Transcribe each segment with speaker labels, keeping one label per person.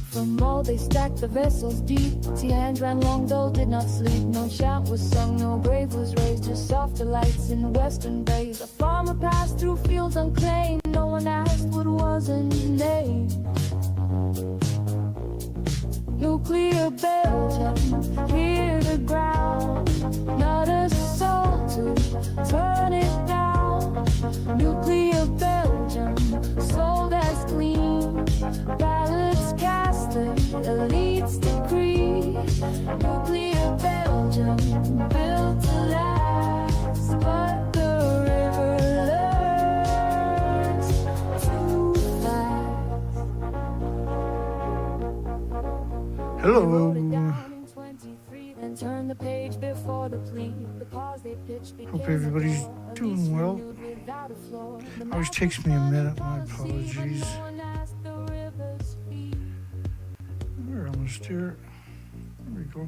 Speaker 1: From all they stacked the vessels deep. Sea hands ran long though did not sleep. No shout was sung, no grave was raised. Just softer lights in western bays. A farmer passed through fields unclaimed. No one asked what was his name. Nuclear Belgium, hear the ground. Not a soul to turn it down. Nuclear Belgium, soul that's clean. Ballots cast, the elites decree. Nuclear Belgium, built to last. But the river learns too fast.
Speaker 2: Hello. Hope everybody's doing well. Always takes me a minute, my apologies. We're almost there. There we go.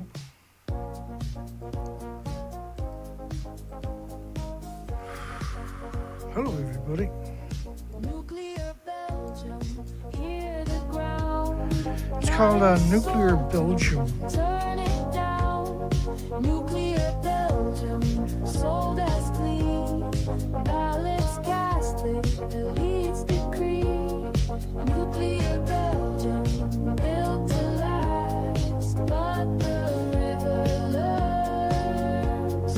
Speaker 2: Hello everybody. It's called Nuclear Belgium.
Speaker 1: Turn it down. Nuclear Belgium, sold as clean. Ballots cast, the elites decree. Nuclear Belgium, built to last. But the river learns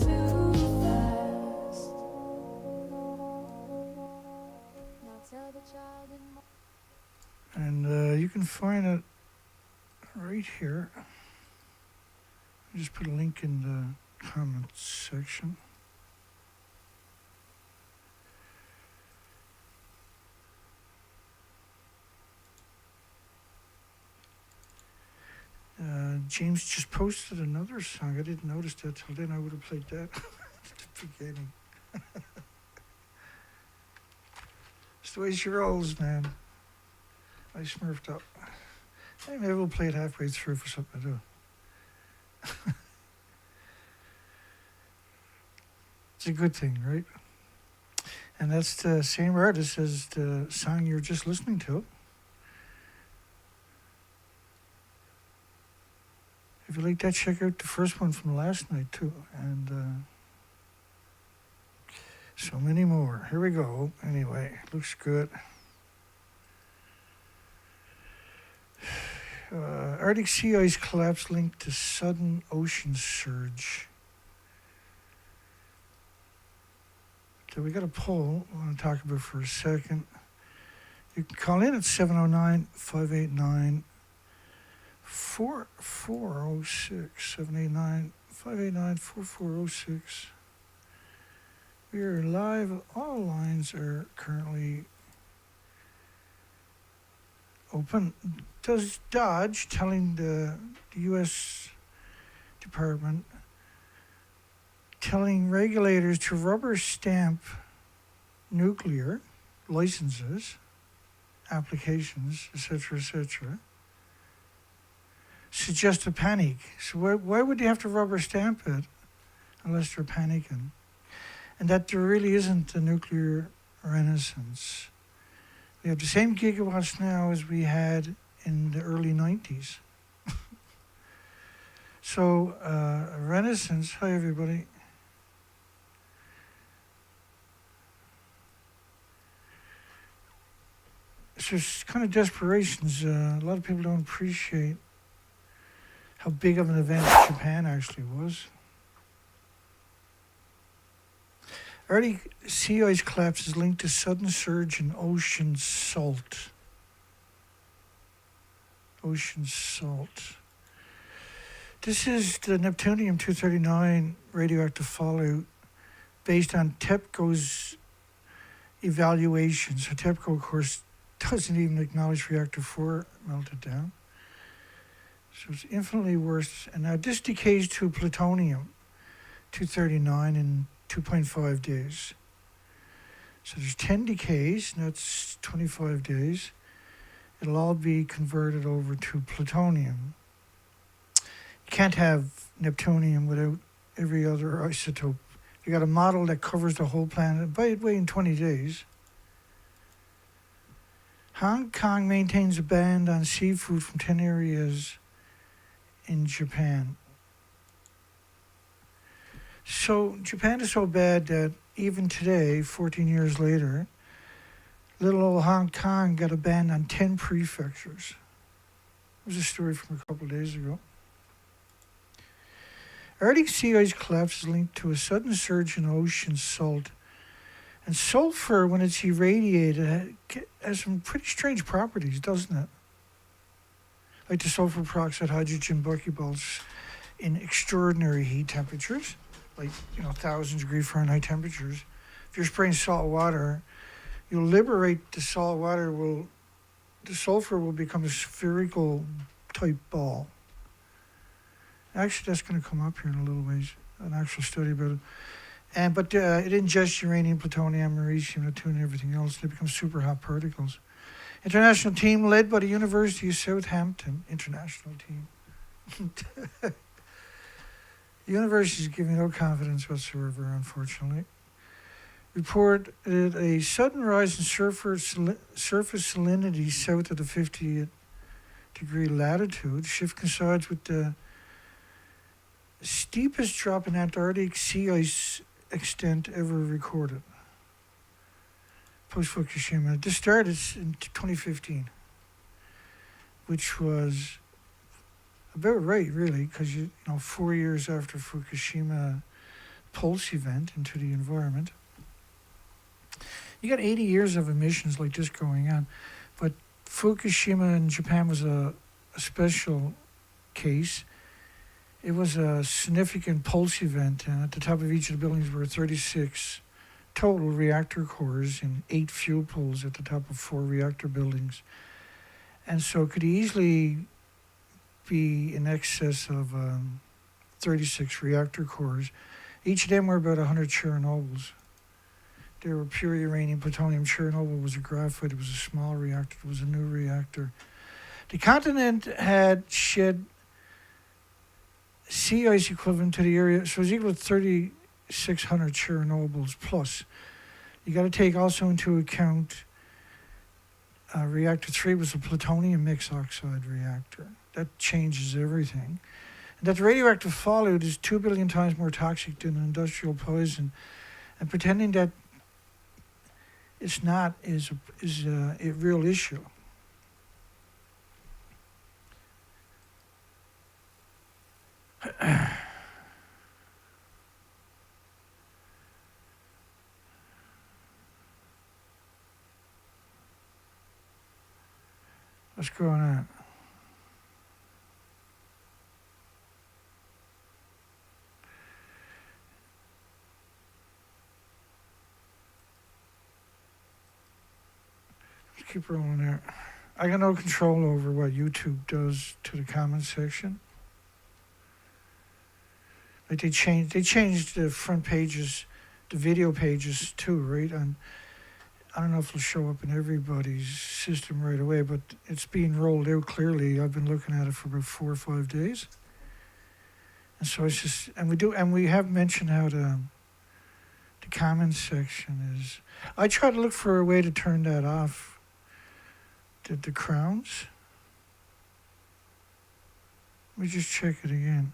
Speaker 1: too fast. Now tell the child in my
Speaker 2: And you can find it right here. I just put a link in the comments section. James just posted another song. I didn't notice that till then. I would have played that at the beginning. It's the way she rolls, man. I smurfed up. Hey, maybe we'll play it halfway through for something to do. It's a good thing, right? And that's the same artist as the song you're just listening to. If you like that, check out the first one from last night too. And so many more. Here we go. Anyway, looks good. Arctic sea ice collapse linked to sudden ocean surge. So we got a poll I want to talk about for a second. You can call in at 709-589-4406. 789-589-4406. We are live. All lines are currently open. Does DOGE, telling the U.S. Department, telling regulators to rubber stamp nuclear licenses, applications, etc., suggest a panic. So why would they have to rubber stamp it unless they're panicking? And that there really isn't a nuclear renaissance. We have the same gigawatts now as we had in the early 90s. So, a renaissance. Hi, everybody. So it's kind of desperations. A lot of people don't appreciate how big of an event Japan actually was. Arctic sea ice collapse is linked to sudden surge in ocean salt. Ocean salt. This is the Neptunium-239 radioactive fallout based on TEPCO's evaluation. So TEPCO, of course, doesn't even acknowledge reactor 4 melted down. So it's infinitely worse. And now this decays to plutonium-239 in 2.5 days. So there's 10 decays, and that's 25 days. It'll all be converted over to plutonium. You can't have neptunium without every other isotope They got a model that covers the whole planet, by the way, in 20 days. Hong Kong maintains a ban on seafood from 10 areas in Japan. So Japan is so bad that even today, 14 years later, little old Hong Kong got a ban on 10 prefectures. It was a story from a couple of days ago. Arctic sea ice collapse is linked to a sudden surge in ocean salt. And sulfur, when it's irradiated, has some pretty strange properties, doesn't it? Like the sulfur peroxide hydrogen buckyballs in extraordinary heat temperatures, like 1,000-degree Fahrenheit temperatures. If you're spraying salt water, you'll liberate the salt water. The sulfur will become a spherical type ball. Actually, that's going to come up here in a little ways, an actual study about it. But it ingests uranium, plutonium, americium, neptunium, and everything else. They become super hot particles. International team led by the University of Southampton. International team. The university is giving no confidence whatsoever, unfortunately. Reported a sudden rise in surface salinity south of the 50th degree latitude. Shift coincides with the steepest drop in Antarctic sea ice extent ever recorded. Post-Fukushima. This started in 2015, which was about right, really, because 4 years after Fukushima pulse event into the environment. You got 80 years of emissions like this going on, but Fukushima in Japan was a special case. It was a significant pulse event, and at the top of each of the buildings were 36 total reactor cores and 8 fuel pools at the top of 4 reactor buildings. And so it could easily be in excess of 36 reactor cores. Each of them were about 100 Chernobyls. There were pure uranium, plutonium. Chernobyl was a graphite. It was a small reactor. It was a new reactor. The continent had shed sea ice equivalent to the area, so it was equal to 3,600 Chernobyls plus. You got to take also into account reactor 3 was a plutonium mixed oxide reactor. That changes everything. And that the radioactive fallout is 2 billion times more toxic than industrial poison. And pretending that it's not is a real issue. What's going on? Let's keep rolling there. I got no control over what YouTube does to the comment section. Like they changed the front pages, the video pages too, right? And I don't know if it'll show up in everybody's system right away, but it's being rolled out clearly. I've been looking at it for about 4 or 5 days. And so it's just, and we have mentioned how the comment section is. I try to look for a way to turn that off, the crowns. Let me just check it again.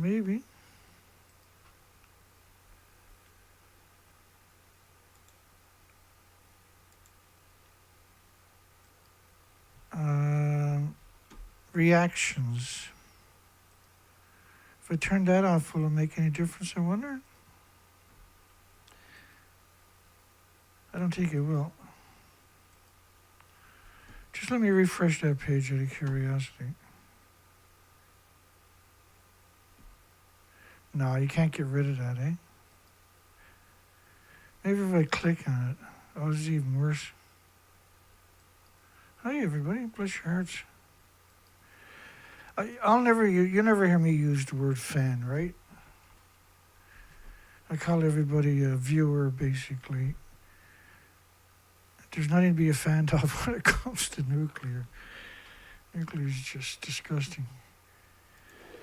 Speaker 2: Maybe. Reactions. If I turn that off, will it make any difference, I wonder? I don't think it will. Just let me refresh that page out of curiosity. No, you can't get rid of that, eh? Maybe if I click on it. Oh, it's even worse. Hi, everybody. Bless your hearts. You'll never hear me use the word fan, right? I call everybody a viewer, basically. There's nothing to be a fan of when it comes to nuclear. Nuclear is just disgusting.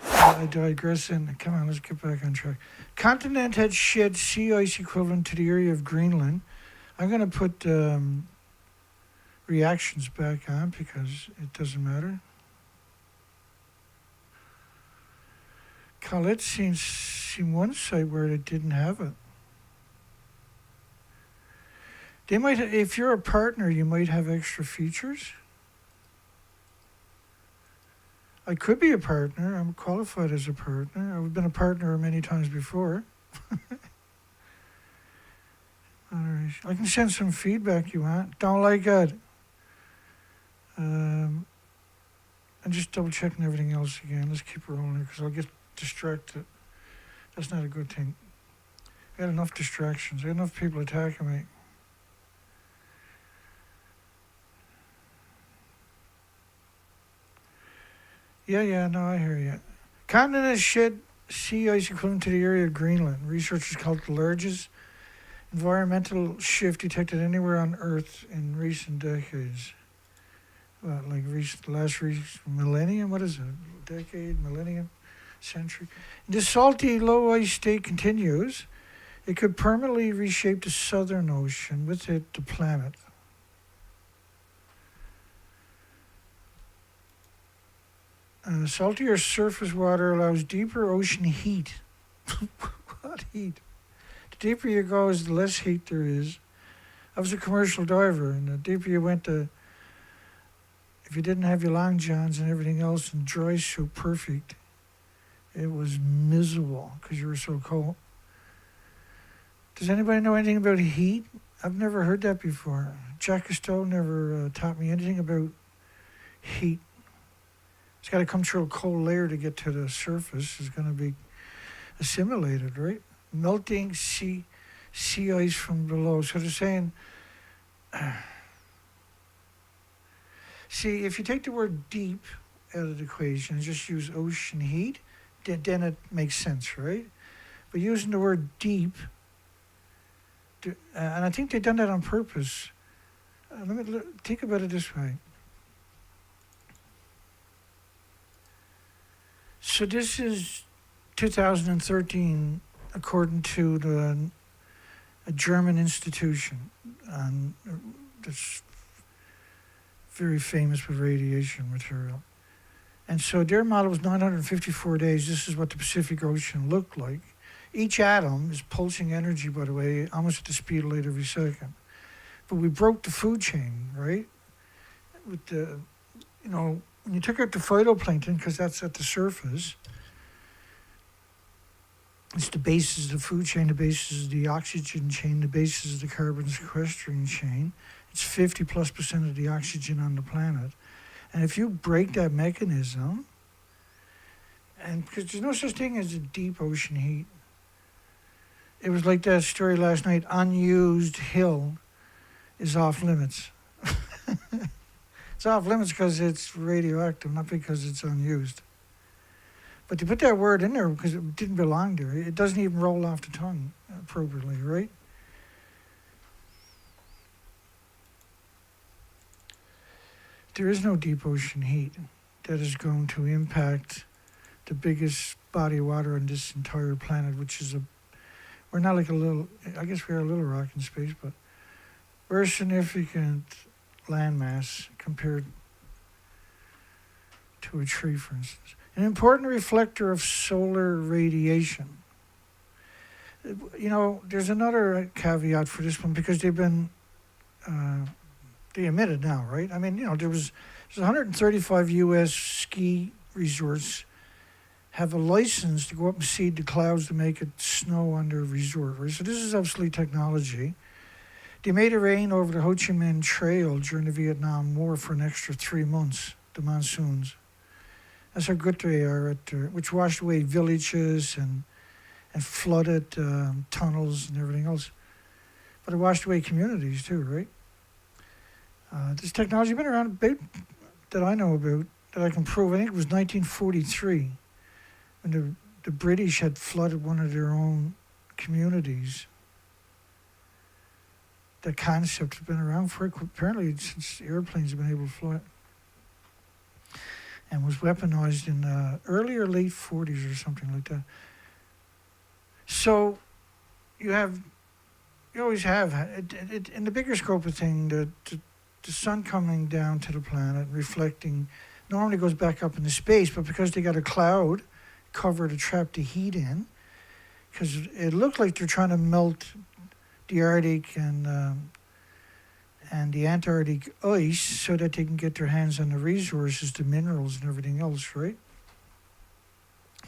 Speaker 2: I digress in. Come on, let's get back on track. Continent had shed sea ice equivalent to the area of Greenland. I'm going to put reactions back on because it doesn't matter. Khaled seen one site where they didn't have it. They might, if you're a partner, you might have extra features. I could be a partner. I'm qualified as a partner. I've been a partner many times before. I can send some feedback you want. Don't like it. I'm just double checking everything else again. Let's keep rolling because I'll get distracted. That's not a good thing. I got enough distractions. I got enough people attacking me. Yeah, no, I hear you. Continent has shed sea ice equivalent to the area of Greenland. Researchers call it the largest environmental shift detected anywhere on Earth in recent decades. Well, like last millennium? What is it? Decade, millennium, century? This salty low ice state continues. It could permanently reshape the Southern Ocean, with it the planet. Saltier surface water allows deeper ocean heat. What heat? The deeper you go, the less heat there is. I was a commercial diver, and the deeper you went, if you didn't have your long johns and everything else and dry suit perfect, it was miserable because you were so cold. Does anybody know anything about heat? I've never heard that before. Jack Cousteau never taught me anything about heat. It's got to come through a cold layer to get to the surface. It's going to be assimilated, right? Melting sea ice from below. So they're saying, see, if you take the word deep out of the equation and just use ocean heat, then it makes sense, right? But using the word deep, and I think they've done that on purpose. Let me think about it this way. So this is 2013, according to a German institution that's very famous with radiation material. And so their model was 954 days. This is what the Pacific Ocean looked like. Each atom is pulsing energy, by the way, almost at the speed of light every second. But we broke the food chain, right? With the, when you took out the phytoplankton, because that's at the surface, it's the basis of the food chain, the basis of the oxygen chain, the basis of the carbon sequestering chain. It's 50+% of the oxygen on the planet. And if you break that mechanism, and because there's no such thing as a deep ocean heat, it was like that story last night, unused hill is off limits. It's off limits because it's radioactive, not because it's unused. But they put that word in there because it didn't belong there. It doesn't even roll off the tongue appropriately, right? There is no deep ocean heat that is going to impact the biggest body of water on this entire planet, which is we're not like a little, I guess we are a little rock in space, but we're a significant landmass compared to a tree, for instance. An important reflector of solar radiation. There's another caveat for this one because they've been, they emit it now, right? I mean, there's 135 U.S. ski resorts have a license to go up and seed the clouds to make it snow on their resort, right? So this is obsolete technology. They made it rain over the Ho Chi Minh Trail during the Vietnam War for an extra 3 months, the monsoons. That's how good they are which washed away villages and flooded tunnels and everything else. But it washed away communities too, right? This technology has been around a bit that I know about, that I can prove. I think it was 1943 when the British had flooded one of their own communities. The concept has been around for apparently since airplanes have been able to fly. and was weaponized in the early or late 40s or something like that. So you always have, in the bigger scope of thing, the sun coming down to the planet, reflecting, normally goes back up into space, but because they got a cloud cover to trap the heat in, because it looked like they're trying to melt the Arctic and the Antarctic ice so that they can get their hands on the resources, the minerals and everything else, right?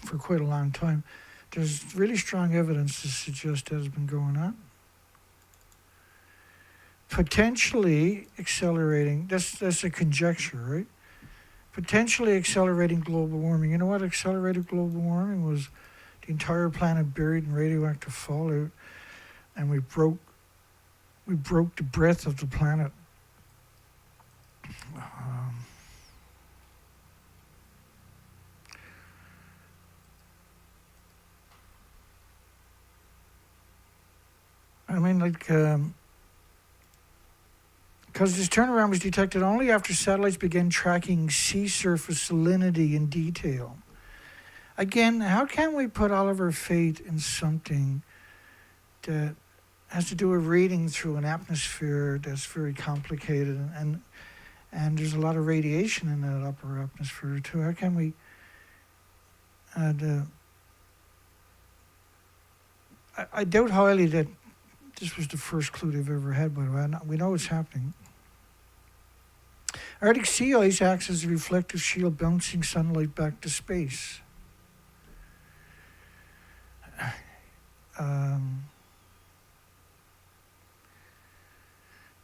Speaker 2: For quite a long time. There's really strong evidence to suggest that has been going on. Potentially accelerating, that's a conjecture, right? Potentially accelerating global warming. You know what accelerated global warming was? The entire planet buried in radioactive fallout, and we broke the breadth of the planet. I mean, like, because this turnaround was detected only after satellites began tracking sea surface salinity in detail. Again, how can we put all of our faith in something that has to do with reading through an atmosphere that's very complicated, and there's a lot of radiation in that upper atmosphere too? How can we? I doubt highly that this was the first clue they've ever had, by the way. We know it's happening. Arctic sea ice acts as a reflective shield, bouncing sunlight back to space.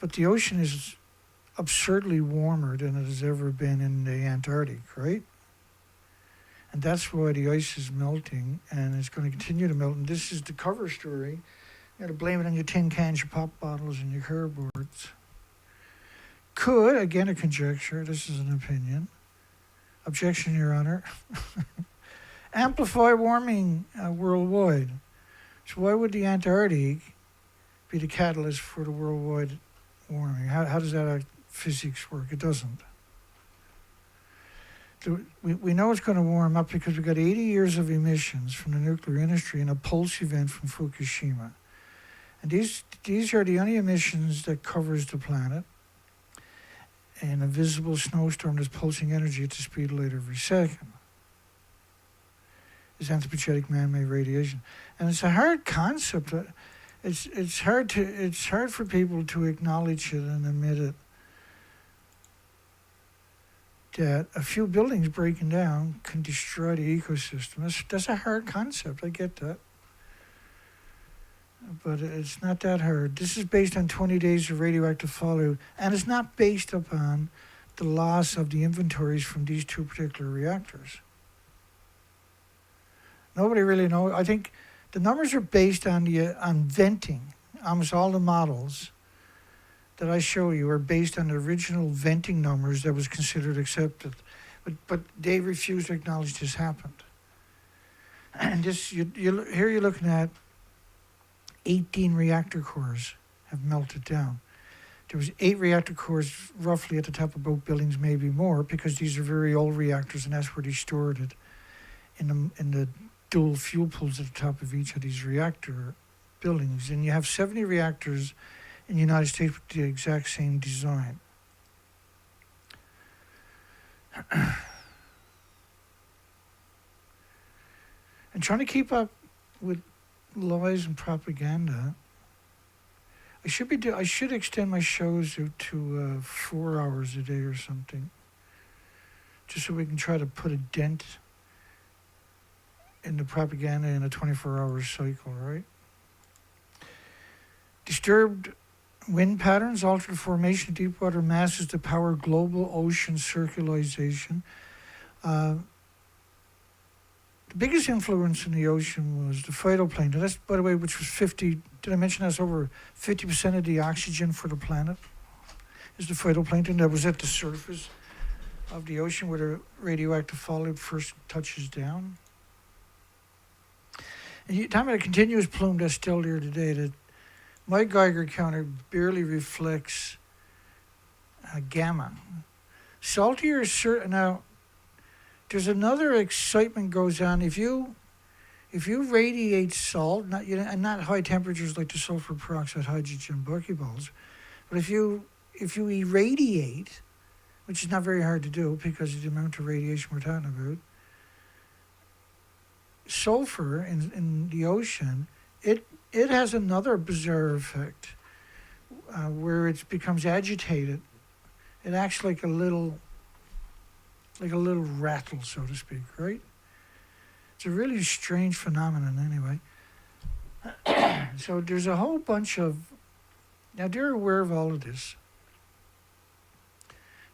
Speaker 2: But the ocean is absurdly warmer than it has ever been in the Antarctic, right? And that's why the ice is melting, and it's going to continue to melt. And this is the cover story. You got to blame it on your tin cans, your pop bottles, and your cardboards. Could, again a conjecture, this is an opinion. Objection, Your Honor. Amplify warming worldwide. So why would the Antarctic be the catalyst for the worldwide warming? How does that physics work? It doesn't. We know it's going to warm up because we've got 80 years of emissions from the nuclear industry and a pulse event from Fukushima. And these are the only emissions that covers the planet. And a visible snowstorm that's pulsing energy at the speed of light every second is anthropogenic man-made radiation. And it's a hard concept. It's hard for people to acknowledge it and admit it, that a few buildings breaking down can destroy the ecosystem. That's a hard concept. I get that. But it's not that hard. This is based on 20 days of radioactive fallout, and it's not based upon the loss of the inventories from these two particular reactors. Nobody really knows. I think the numbers are based on venting. Almost all the models that I show you are based on the original venting numbers that was considered accepted. But they refused to acknowledge this happened. And this, here you're looking at 18 reactor cores have melted down. There was 8 reactor cores roughly at the top of both buildings, maybe more, because these are very old reactors, and that's where they stored it in the dual fuel pools at the top of each of these reactor buildings. And you have 70 reactors in the United States with the exact same design. And trying to keep up with lies and propaganda. I should extend my shows to 4 hours a day or something, just so we can try to put a dent in the propaganda in a 24-hour cycle, right? Disturbed wind patterns, altered formation of deep water masses to power global ocean circularization. The biggest influence in the ocean was the phytoplankton. That's, by the way, which was 50, did I mention that's over 50% of the oxygen for the planet? Is the phytoplankton that was at the surface of the ocean where the radioactive fallout first touches down. And you talking about a continuous plume that's still there today, that my Geiger counter barely reflects gamma. Saltier is certain. Now, there's another excitement goes on. If you radiate salt, and not high temperatures like the sulfur peroxide, hydrogen buckyballs, but if you irradiate, which is not very hard to do because of the amount of radiation we're talking about, sulfur in the ocean, it has another bizarre effect where it becomes agitated. It acts like a little rattle, so to speak, right? It's a really strange phenomenon anyway. So there's a whole bunch of, now they're aware of all of this.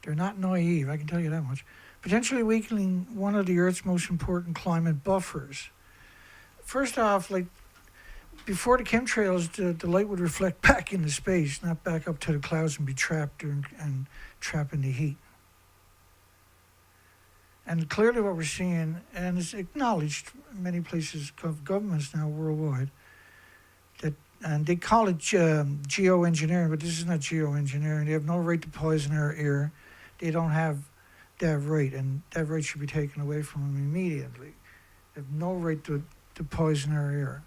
Speaker 2: They're not naive, I can tell you that much. Potentially weakening one of the Earth's most important climate buffers. First off, like before the chemtrails, the light would reflect back into space, not back up to the clouds and be trapped and trap in the heat. And clearly what we're seeing, and it's acknowledged in many places, governments now worldwide, and they call it geoengineering, but this is not geoengineering. They have no right to poison our air. They don't have that right, and that right should be taken away from them immediately. They have no right to poison our air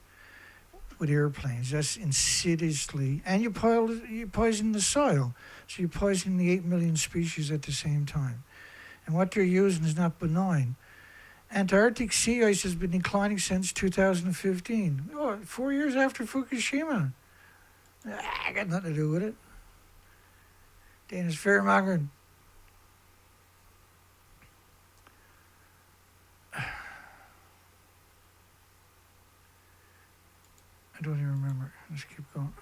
Speaker 2: with airplanes. That's insidiously, and you poison the soil. So you're poisoning the 8 million species at the same time. And what they're using is not benign. Antarctic sea ice has been declining since 2015. 4 years after Fukushima. I got nothing to do with it. Dana's fear-mongering. I don't even remember. Let's keep going.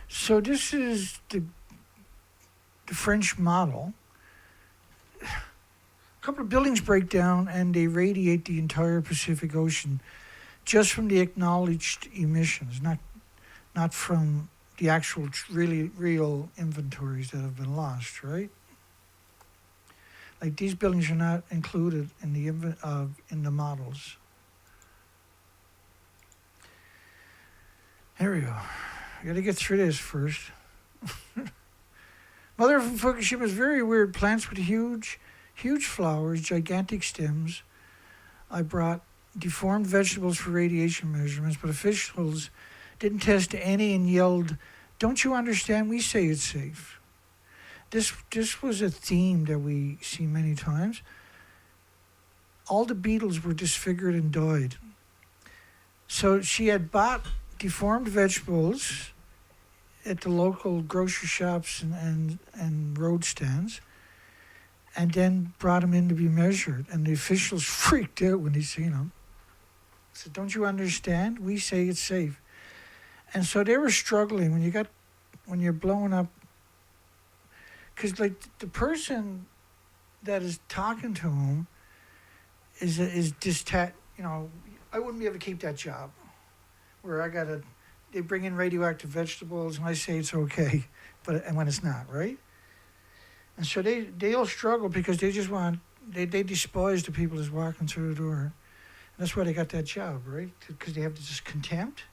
Speaker 2: So this is the French model. A couple of buildings break down and they radiate the entire Pacific Ocean just from the acknowledged emissions, not from the actual real inventories that have been lost, right? Like these buildings are not included in the models. There we go. I got to get through this first. Mother from Fukushima is very weird. Plants with huge flowers, gigantic stems. I brought deformed vegetables for radiation measurements, but officials didn't test any and yelled, "Don't you understand? We say it's safe." This was a theme that we see many times. All the beetles were disfigured and died. So she had bought deformed vegetables at the local grocery shops and road stands, and then brought them in to be measured. And the officials freaked out when they seen them. Said, "Don't you understand? We say it's safe." And so they were struggling when you're blowing up, because like the person that is talking to them is distat. I wouldn't be able to keep that job where they bring in radioactive vegetables and I say it's okay, and when it's not, right? And so they all struggle because they just they despise the people that's walking through the door. And that's why they got that job, right? Because they have this contempt.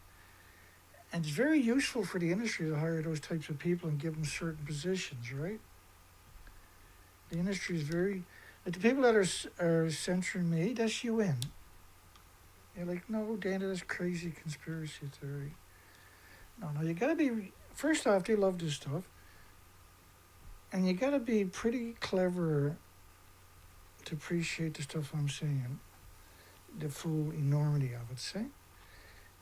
Speaker 2: And it's very useful for the industry to hire those types of people and give them certain positions, right? The industry is very, like the people that are censoring me, that's UN. You're like, "No, Dana, that's crazy conspiracy theory." No, you gotta be, first off, they love this stuff. And you gotta be pretty clever to appreciate the stuff I'm saying, the full enormity of it, see?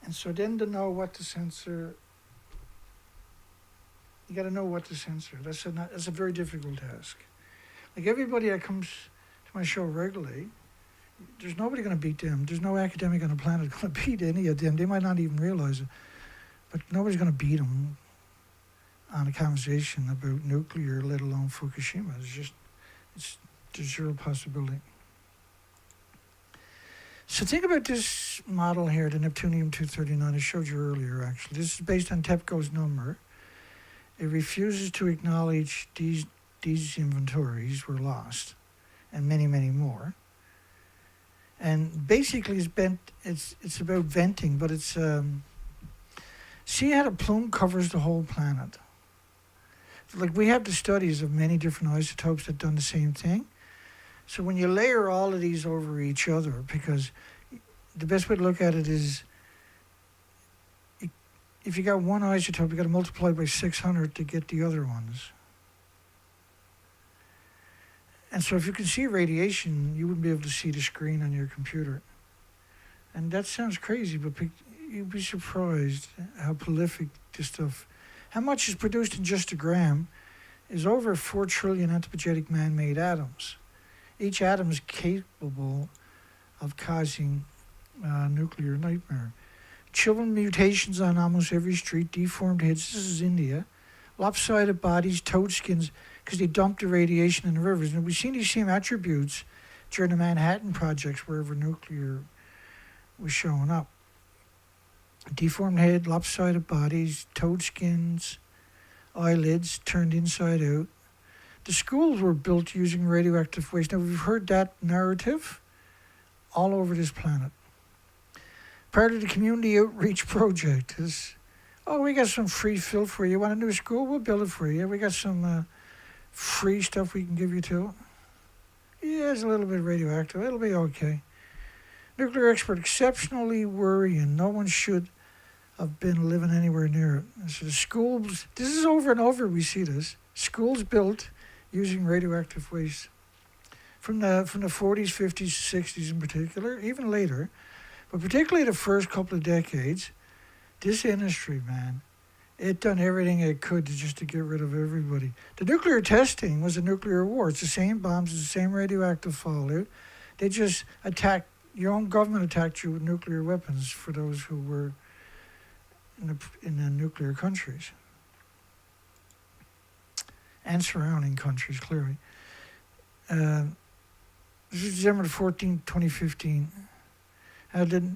Speaker 2: And so then to know what to censor, you gotta know what to censor. That's a very difficult task. Like everybody that comes to my show regularly, there's nobody gonna beat them. There's no academic on the planet gonna beat any of them. They might not even realize it, but nobody's gonna beat them on a conversation about nuclear, let alone Fukushima. There's zero possibility. So think about this model here, the Neptunium-239. I showed you earlier, actually. This is based on TEPCO's number. It refuses to acknowledge these inventories were lost, and many, many more. And basically, it's about venting, but it's see how the plume covers the whole planet. Like we have the studies of many different isotopes that done the same thing. So when you layer all of these over each other, because the best way to look at it is, if you got one isotope, you got to multiply by 600 to get the other ones. And so if you can see radiation, you wouldn't be able to see the screen on your computer. And that sounds crazy, but you'd be surprised how prolific this stuff. How much is produced in just a gram is over 4 trillion anthropogenic man-made atoms. Each atom is capable of causing a nuclear nightmare. Children mutations on almost every street, deformed heads, this is India, lopsided bodies, toad skins, because they dumped the radiation in the rivers. And we've seen these same attributes during the Manhattan projects, wherever nuclear was showing up. Deformed head, lopsided bodies, toad skins, eyelids turned inside out. The schools were built using radioactive waste. Now, we've heard that narrative all over this planet. Part of the community outreach project is, oh, we got some free fill for you. You want a new school? We'll build it for you. We got some free stuff we can give you too. Yeah, it's a little bit radioactive. It'll be okay. Nuclear expert, exceptionally worrying. No one should have been living anywhere near it. So the schools, this is over and over we see this. Schools built using radioactive waste. From the 40s, 50s, 60s in particular, even later, but particularly the first couple of decades, this industry, man, it done everything it could just to get rid of everybody. The nuclear testing was a nuclear war. It's the same bombs, it's the same radioactive fallout. They just attacked, your own government attacked you with nuclear weapons for those who were in the nuclear countries. And surrounding countries, clearly. This is December 14, 2015.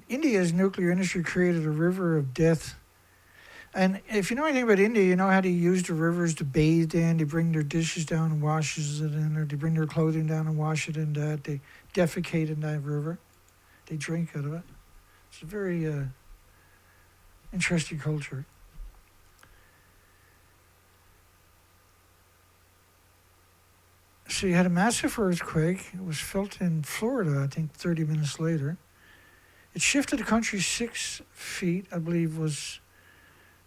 Speaker 2: India's nuclear industry created a river of death. And if you know anything about India, you know how they use the rivers to bathe in. They bring their dishes down and washes it in, or they bring their clothing down and wash it in that. They defecate in that river. They drink out of it. It's a very interesting culture. So you had a massive earthquake. It was felt in Florida, I think, 30 minutes later. It shifted the country 6 feet, I believe, was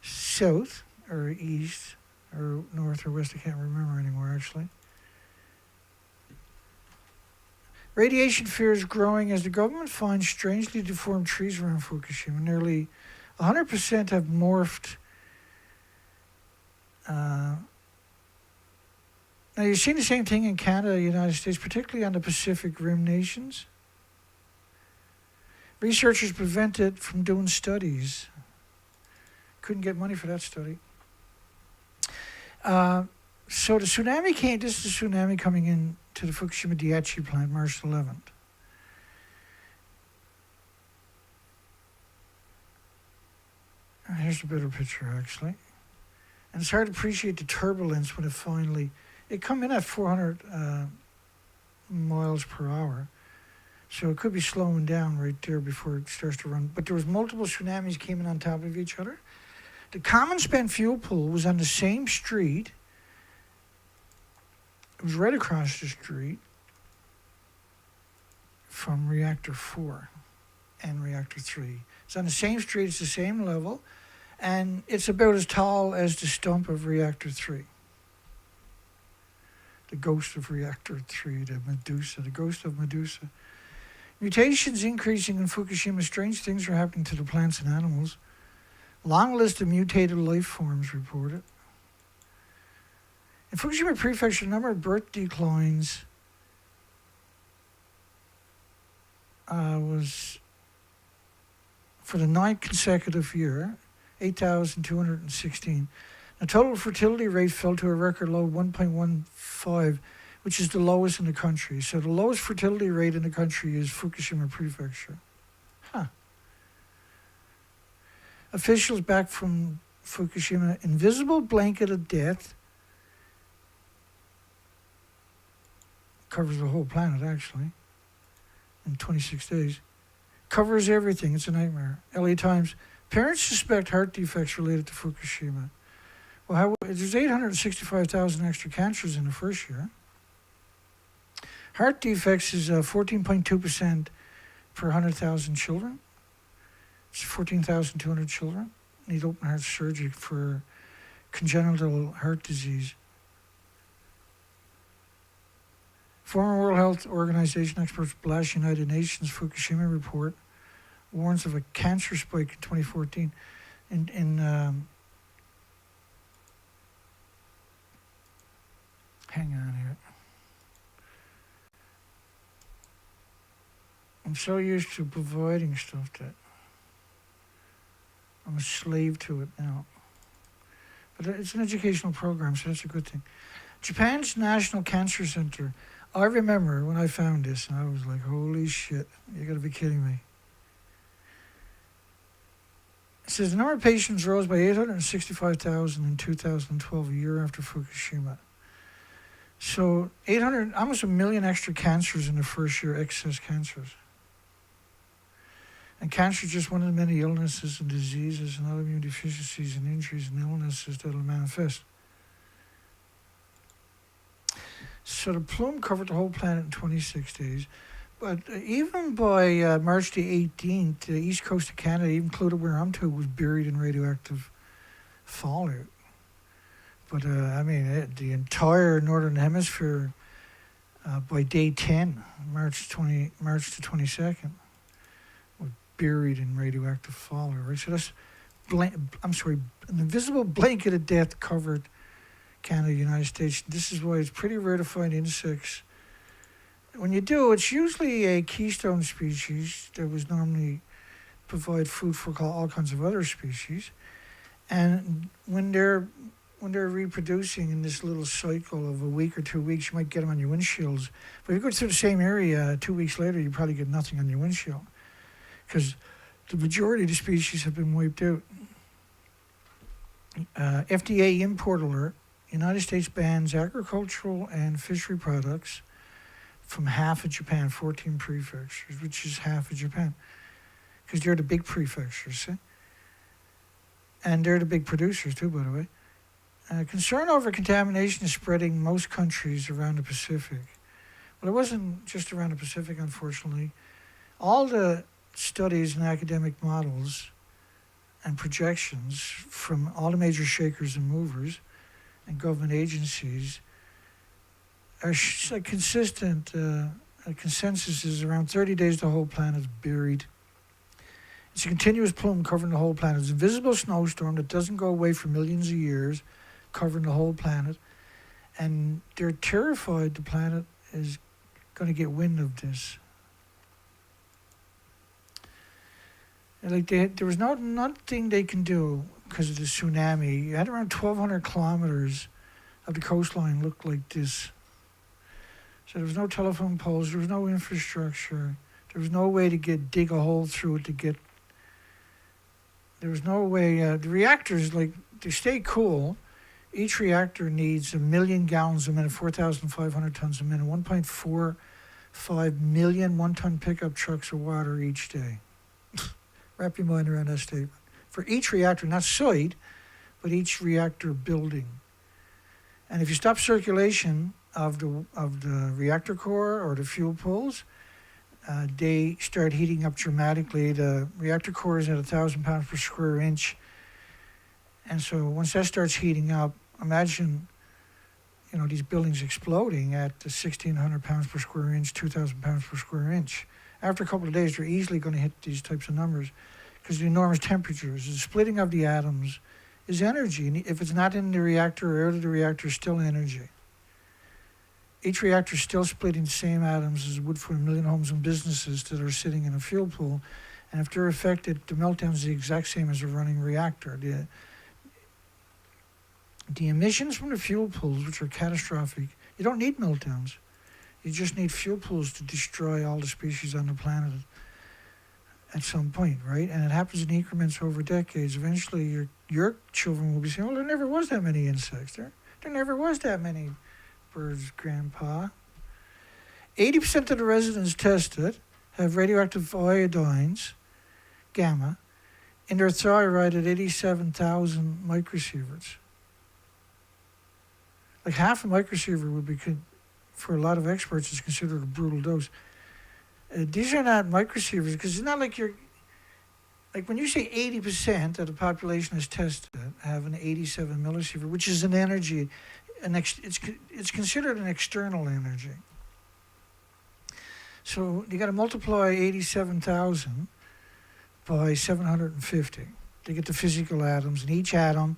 Speaker 2: south or east or north or west. I can't remember anymore, actually. Radiation fear is growing as the government finds strangely deformed trees around Fukushima. Nearly 100% have morphed. Now, you've seen the same thing in Canada, the United States, particularly on the Pacific Rim nations. Researchers prevented from doing studies. Couldn't get money for that study. So the tsunami came, this is the tsunami coming in to the Fukushima Daiichi plant, March 11th. Here's a better picture, actually. And it's hard to appreciate the turbulence when it come in at 400 miles per hour. So it could be slowing down right there before it starts to run. But there was multiple tsunamis came in on top of each other. The common spent fuel pool was on the same street. It was right across the street from reactor 4 and reactor 3. It's on the same street, it's the same level, and it's about as tall as the stump of reactor 3. The ghost of reactor 3, the ghost of Medusa. Mutations increasing in Fukushima. Strange things are happening to the plants and animals. Long list of mutated life forms reported. In Fukushima Prefecture, the number of birth declines was, for the 9th consecutive year, 8,216. The total fertility rate fell to a record low of 1.15, which is the lowest in the country. So the lowest fertility rate in the country is Fukushima Prefecture. Officials back from Fukushima, invisible blanket of death, covers the whole planet actually, in 26 days. Covers everything, it's a nightmare. LA Times, parents suspect heart defects related to Fukushima. Well, there's 865,000 extra cancers in the first year. Heart defects is 14.2% per 100,000 children. It's 14,200 children need open heart surgery for congenital heart disease. Former World Health Organization experts blast United Nations Fukushima report warns of a cancer spike in 2014 hang on here. I'm so used to providing stuff that I'm a slave to it now. But it's an educational program, so that's a good thing. Japan's National Cancer Center. I remember when I found this, and I was like, holy shit, you gotta be kidding me. It says the number of patients rose by 865,000 in 2012, a year after Fukushima. So almost 1 million extra cancers in the first year, excess cancers. And cancer is just one of the many illnesses and diseases and autoimmune deficiencies and injuries and illnesses that will manifest. So the plume covered the whole planet in 26 days. But even by March the 18th, the east coast of Canada, even included where I'm to, was buried in radioactive fallout. But the entire northern hemisphere by day 10, March the 22nd, was buried in radioactive fallout. Right, so that's an invisible blanket of death covered Canada, United States. This is why it's pretty rare to find insects. When you do, it's usually a keystone species that was normally provide food for all kinds of other species. And when they're reproducing in this little cycle of a week or 2 weeks, you might get them on your windshields. But if you go through the same area 2 weeks later, you probably get nothing on your windshield because the majority of the species have been wiped out. FDA import alert. United States bans agricultural and fishery products from half of Japan, 14 prefectures, which is half of Japan, because they're the big prefectures, see? And they're the big producers too, by the way. Concern over contamination is spreading most countries around the Pacific. Well, it wasn't just around the Pacific, unfortunately. All the studies and academic models and projections from all the major shakers and movers and government agencies are consistent. A consensus is around 30 days the whole planet is buried. It's a continuous plume covering the whole planet. It's an invisible snowstorm that doesn't go away for millions of years, covering the whole planet. And they're terrified the planet is going to get wind of this. There was nothing they can do because of the tsunami. You had around 1,200 kilometers of the coastline looked like this. So there was no telephone poles, there was no infrastructure, there was no way to dig a hole through it to get. There was no way. The reactors, they stay cool. Each reactor needs 1 million gallons a minute, 4,500 tons a minute, 1.45 million one-ton pickup trucks of water each day. Wrap your mind around that statement. For each reactor, not site, but each reactor building. And if you stop circulation of the reactor core or the fuel pools, they start heating up dramatically. The reactor core is at 1,000 pounds per square inch. And so once that starts heating up, imagine, these buildings exploding at 1,600 pounds per square inch, 2,000 pounds per square inch. After a couple of days, they're easily going to hit these types of numbers because the enormous temperatures. The splitting of the atoms is energy. And if it's not in the reactor or out of the reactor, it's still energy. Each reactor is still splitting the same atoms as would for 1 million homes and businesses that are sitting in a fuel pool. And if they're affected, the meltdown is the exact same as a running reactor. The emissions from the fuel pools, which are catastrophic, you don't need meltdowns. You just need fuel pools to destroy all the species on the planet at some point, right? And it happens in increments over decades. Eventually, your children will be saying, well, there never was that many insects. There never was that many birds, Grandpa. 80% of the residents tested have radioactive iodines, gamma, in their thyroid at 87,000 microsieverts. Like half a microsievert would be for a lot of experts, it's considered a brutal dose. These are not microsieverts because it's not like you're like when you say 80% of the population is tested have an 87 millisievert, which is an energy, it's considered an external energy. So you got to multiply 87,000 by 750 to get the physical atoms, and each atom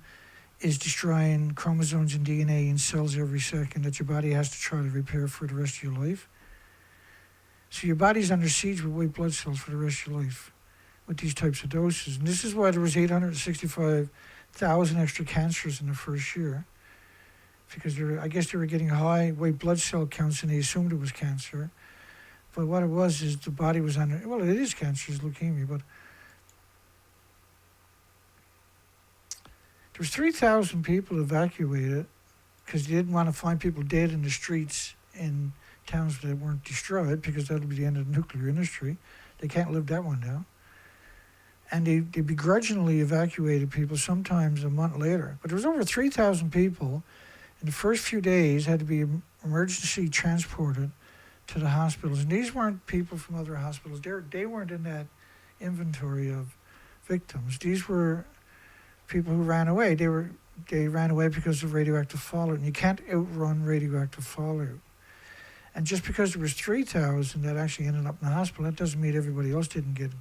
Speaker 2: is destroying chromosomes and DNA in cells every second that your body has to try to repair for the rest of your life. So your body's under siege with white blood cells for the rest of your life with these types of doses. And this is why there was 865,000 extra cancers in the first year, because I guess they were getting high white blood cell counts and they assumed it was cancer. But what it was is the body was under, well, it is cancer, it's leukemia, but there was 3,000 people evacuated because they didn't want to find people dead in the streets in towns that weren't destroyed, because that would be the end of the nuclear industry. They can't live that one down. And they begrudgingly evacuated people sometimes a month later. But there was over 3,000 people in the first few days had to be emergency transported to the hospitals. And these weren't people from other hospitals. They weren't in that inventory of victims. These were people who ran away. They ran away because of radioactive fallout, and you can't outrun radioactive fallout. And just because there was 3,000 that actually ended up in the hospital, that doesn't mean everybody else didn't get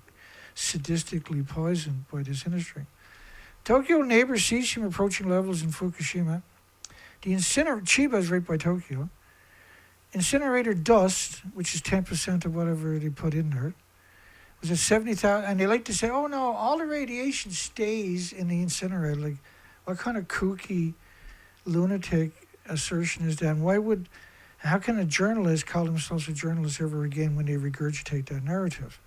Speaker 2: sadistically poisoned by this industry. Tokyo neighbors cesium approaching levels in Fukushima. The Chiba is right by Tokyo. Incinerator dust, which is 10% of whatever they put in there, was at 70,000. And they like to say, oh no, all the radiation stays in the incinerator. Like, what kind of kooky, lunatic assertion is that? And how can a journalist call themselves a journalist ever again when they regurgitate that narrative?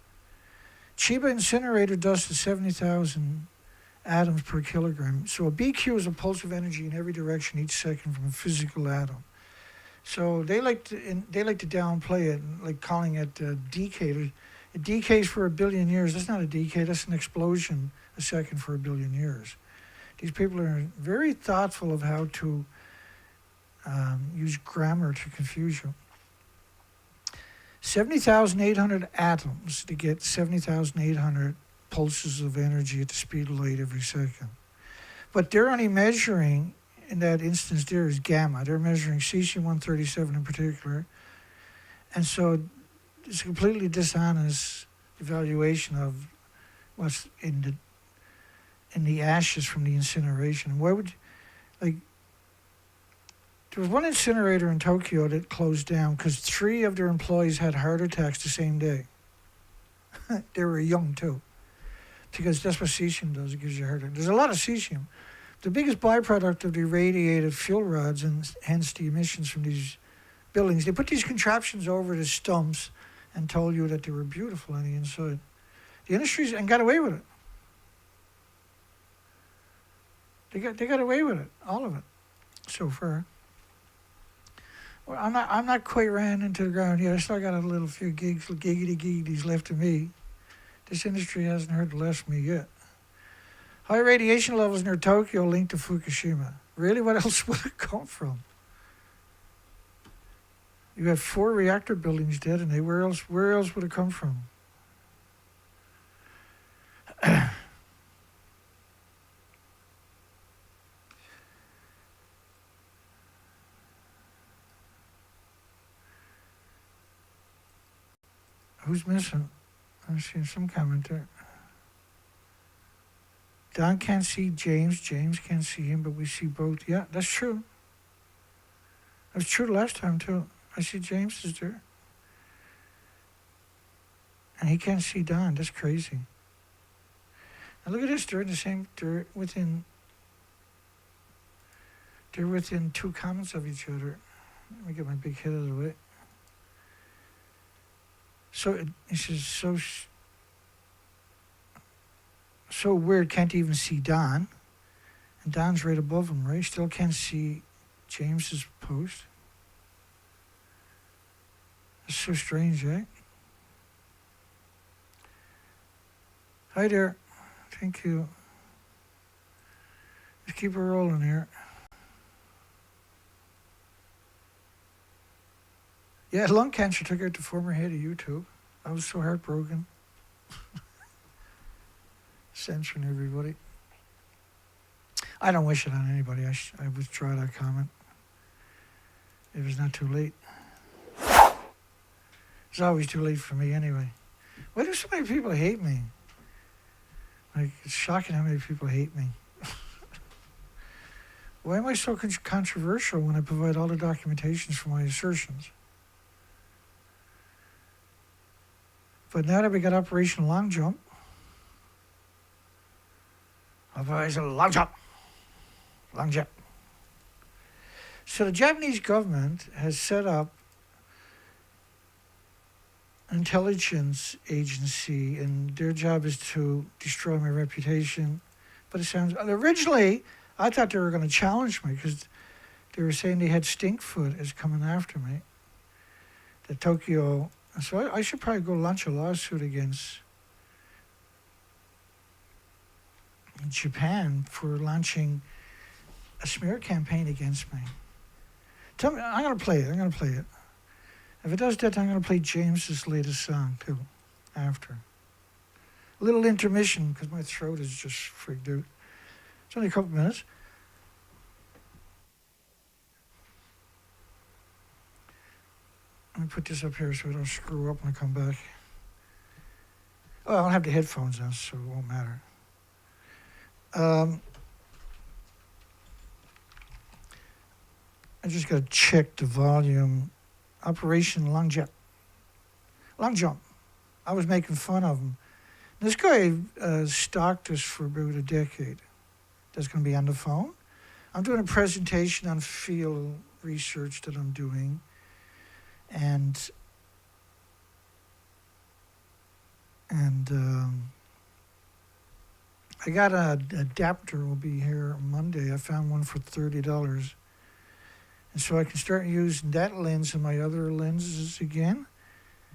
Speaker 2: Chiba incinerator dust is 70,000 atoms per kilogram. So a BQ is a pulse of energy in every direction each second from a physical atom. So they like to downplay it, like calling it decay. It decays for 1 billion years. That's not a decay. That's an explosion a second for 1 billion years. These people are very thoughtful of how to use grammar to confuse you. 70,800 atoms to get 70,800 pulses of energy at the speed of light every second. But they're only measuring, in that instance there, is gamma. They're measuring cesium-137 in particular. And so it's a completely dishonest evaluation of what's in the ashes from the incineration. Why would, there was one incinerator in Tokyo that closed down because 3 of their employees had heart attacks the same day. They were young too, because that's what cesium does. It gives you a heart attack. There's a lot of cesium. The biggest byproduct of the irradiated fuel rods, and hence the emissions from these buildings, they put these contraptions over the stumps and told you that they were beautiful on the inside. The industries, and got away with it. They got away with it, all of it, so far. Well, I'm not quite ran into the ground yet. I still got a little few giggity left to me. This industry hasn't heard the last of me yet. High radiation levels near Tokyo linked to Fukushima. Really, what else would it come from? You had 4 reactor buildings dead, and where else would it come from? Who's missing? I'm seeing some comment there. Don can't see James. James can't see him, but we see both. Yeah, that's true. That was true last time, too. I see James is there. And he can't see Don. That's crazy. Now look at this. They're within 2 comments of each other. Let me get my big head out of the way. So he says, so weird, can't even see Don. And Don's right above him, right? Still can't see James's post. That's so strange, right? Hi there. Thank you. Let's keep her rolling here. Yeah, lung cancer took out the former head of YouTube. I was so heartbroken. Censoring everybody. I don't wish it on anybody. I withdraw that comment. It was not too late. It's always too late for me anyway. Why do so many people hate me? Like, it's shocking how many people hate me. Why am I so controversial when I provide all the documentations for my assertions? But now that we got Operation Long Jump, Operation Long Jump, Long Jump. So the Japanese government has set up an intelligence agency, and their job is to destroy my reputation. But it sounds, originally, I thought they were going to challenge me because they were saying they had Stinkfoot is coming after me. The Tokyo, so I should probably go launch a lawsuit against Japan for launching a smear campaign against me. Tell me, I'm going to play it. If it does that, I'm going to play James's latest song, too, after. A little intermission, because my throat is just freaked out. It's only a couple minutes. Let me put this up here so I don't screw up when I come back. Oh, I'll have the headphones on, so it won't matter. I just got to check the volume. Operation Long Jump. Long Jump. I was making fun of him. This guy stalked us for about a decade. That's going to be on the phone. I'm doing a presentation on field research that I'm doing. And I got an adapter will be here Monday. I found one for $30. And so I can start using that lens and my other lenses again,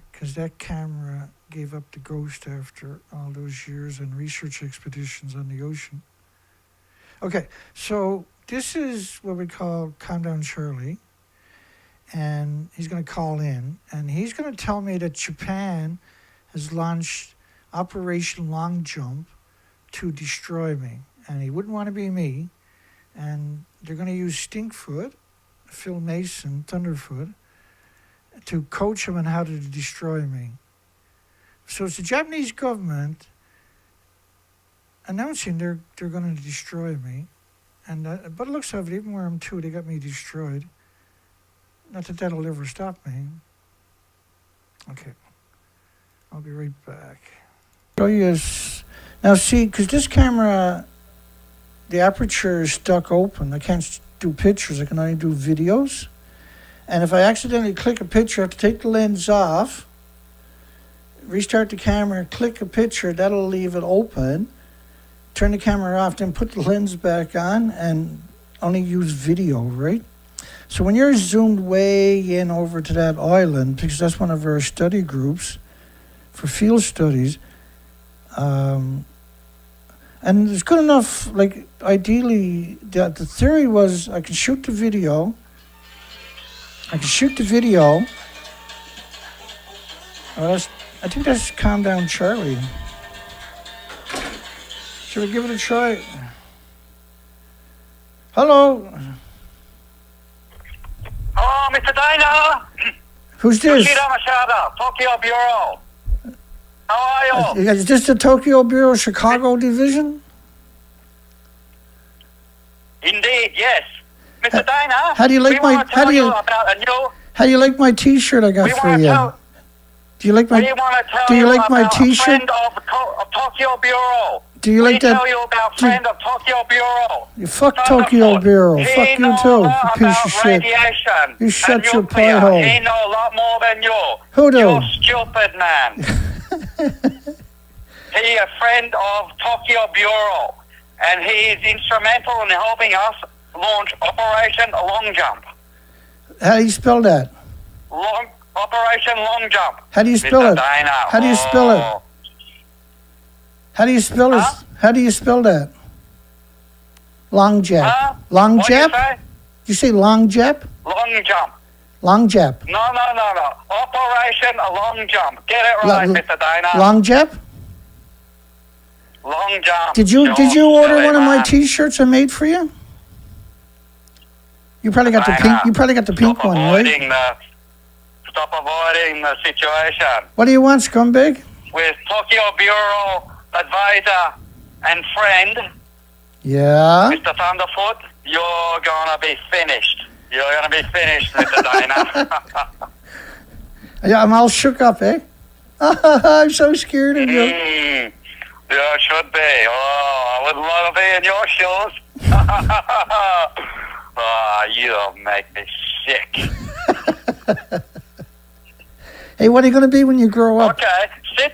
Speaker 2: because that camera gave up the ghost after all those years and research expeditions on the ocean. Okay, so this is what we call Calm Down Charlie. And he's going to call in, and he's going to tell me that Japan has launched Operation Long Jump to destroy me. And he wouldn't want to be me. And they're going to use Stinkfoot, Phil Mason, Thunderfoot, to coach him on how to destroy me. So it's the Japanese government announcing they're going to destroy me. And but it looks like even where I'm to, they got me destroyed. Not that that'll ever stop me. Okay. I'll be right back. Oh, yes. Now, see, because this camera, the aperture is stuck open. I can't do pictures. I can only do videos. And if I accidentally click a picture, I have to take the lens off, restart the camera, click a picture. That'll leave it open. Turn the camera off, then put the lens back on and only use video, right? So when you're zoomed way in over to that island, because that's one of our study groups for field studies, and it's good enough, like ideally, the theory was I can shoot the video. Oh, I think that's Calm Down Charlie. Should we give it a try? Hello.
Speaker 3: Hello, Mr. Dino.
Speaker 2: Who's this?
Speaker 3: Yoshida Machado, Tokyo Bureau. How are you?
Speaker 2: Is this the Tokyo Bureau Chicago division?
Speaker 3: Indeed, yes. Mr. Dino,
Speaker 2: how do you like my
Speaker 3: how do you
Speaker 2: like my T-shirt I got for you? Do you like my T-shirt?
Speaker 3: Friend of Tokyo Bureau.
Speaker 2: Do you like that?
Speaker 3: Tell you about friend of Tokyo Bureau.
Speaker 2: You fuck Tokyo Bureau. Fuck you too, you piece of shit.
Speaker 3: Radiation
Speaker 2: You shut your
Speaker 3: nuclear.
Speaker 2: pie hole.
Speaker 3: He know a lot more than you.
Speaker 2: Who do?
Speaker 3: You're stupid, man. He a friend of Tokyo Bureau, and he is instrumental in helping us launch Operation Long Jump.
Speaker 2: How do you spell that?
Speaker 3: Operation Long Jump.
Speaker 2: How do you spell
Speaker 3: Mr.
Speaker 2: it?
Speaker 3: Dino.
Speaker 2: How do you spell it? How do you spell it?
Speaker 3: Huh?
Speaker 2: How do you spell that? Long jump.
Speaker 3: Huh?
Speaker 2: Long
Speaker 3: What do you
Speaker 2: jump?
Speaker 3: say?
Speaker 2: You say long jump?
Speaker 3: Long Jump.
Speaker 2: Long jump.
Speaker 3: No. Operation Long Jump. Get it right, Mr. Dana.
Speaker 2: Long jump?
Speaker 3: Long Jump.
Speaker 2: Did you order one of my T-shirts I made for you? You probably got the pink. You probably got the pink one, right?
Speaker 3: Stop avoiding the situation.
Speaker 2: What do you want, scumbag?
Speaker 3: With Tokyo Bureau advisor and friend,
Speaker 2: Yeah.
Speaker 3: Mr. Thunderfoot, you're gonna be finished. You're gonna be finished, Mr. Dana.
Speaker 2: Yeah, I'm all shook up, eh? I'm so scared of you.
Speaker 3: You should be. Oh, I would love to be in your shoes. Oh, you make me sick.
Speaker 2: Hey, what are you going to be when you grow up?
Speaker 3: Okay, sit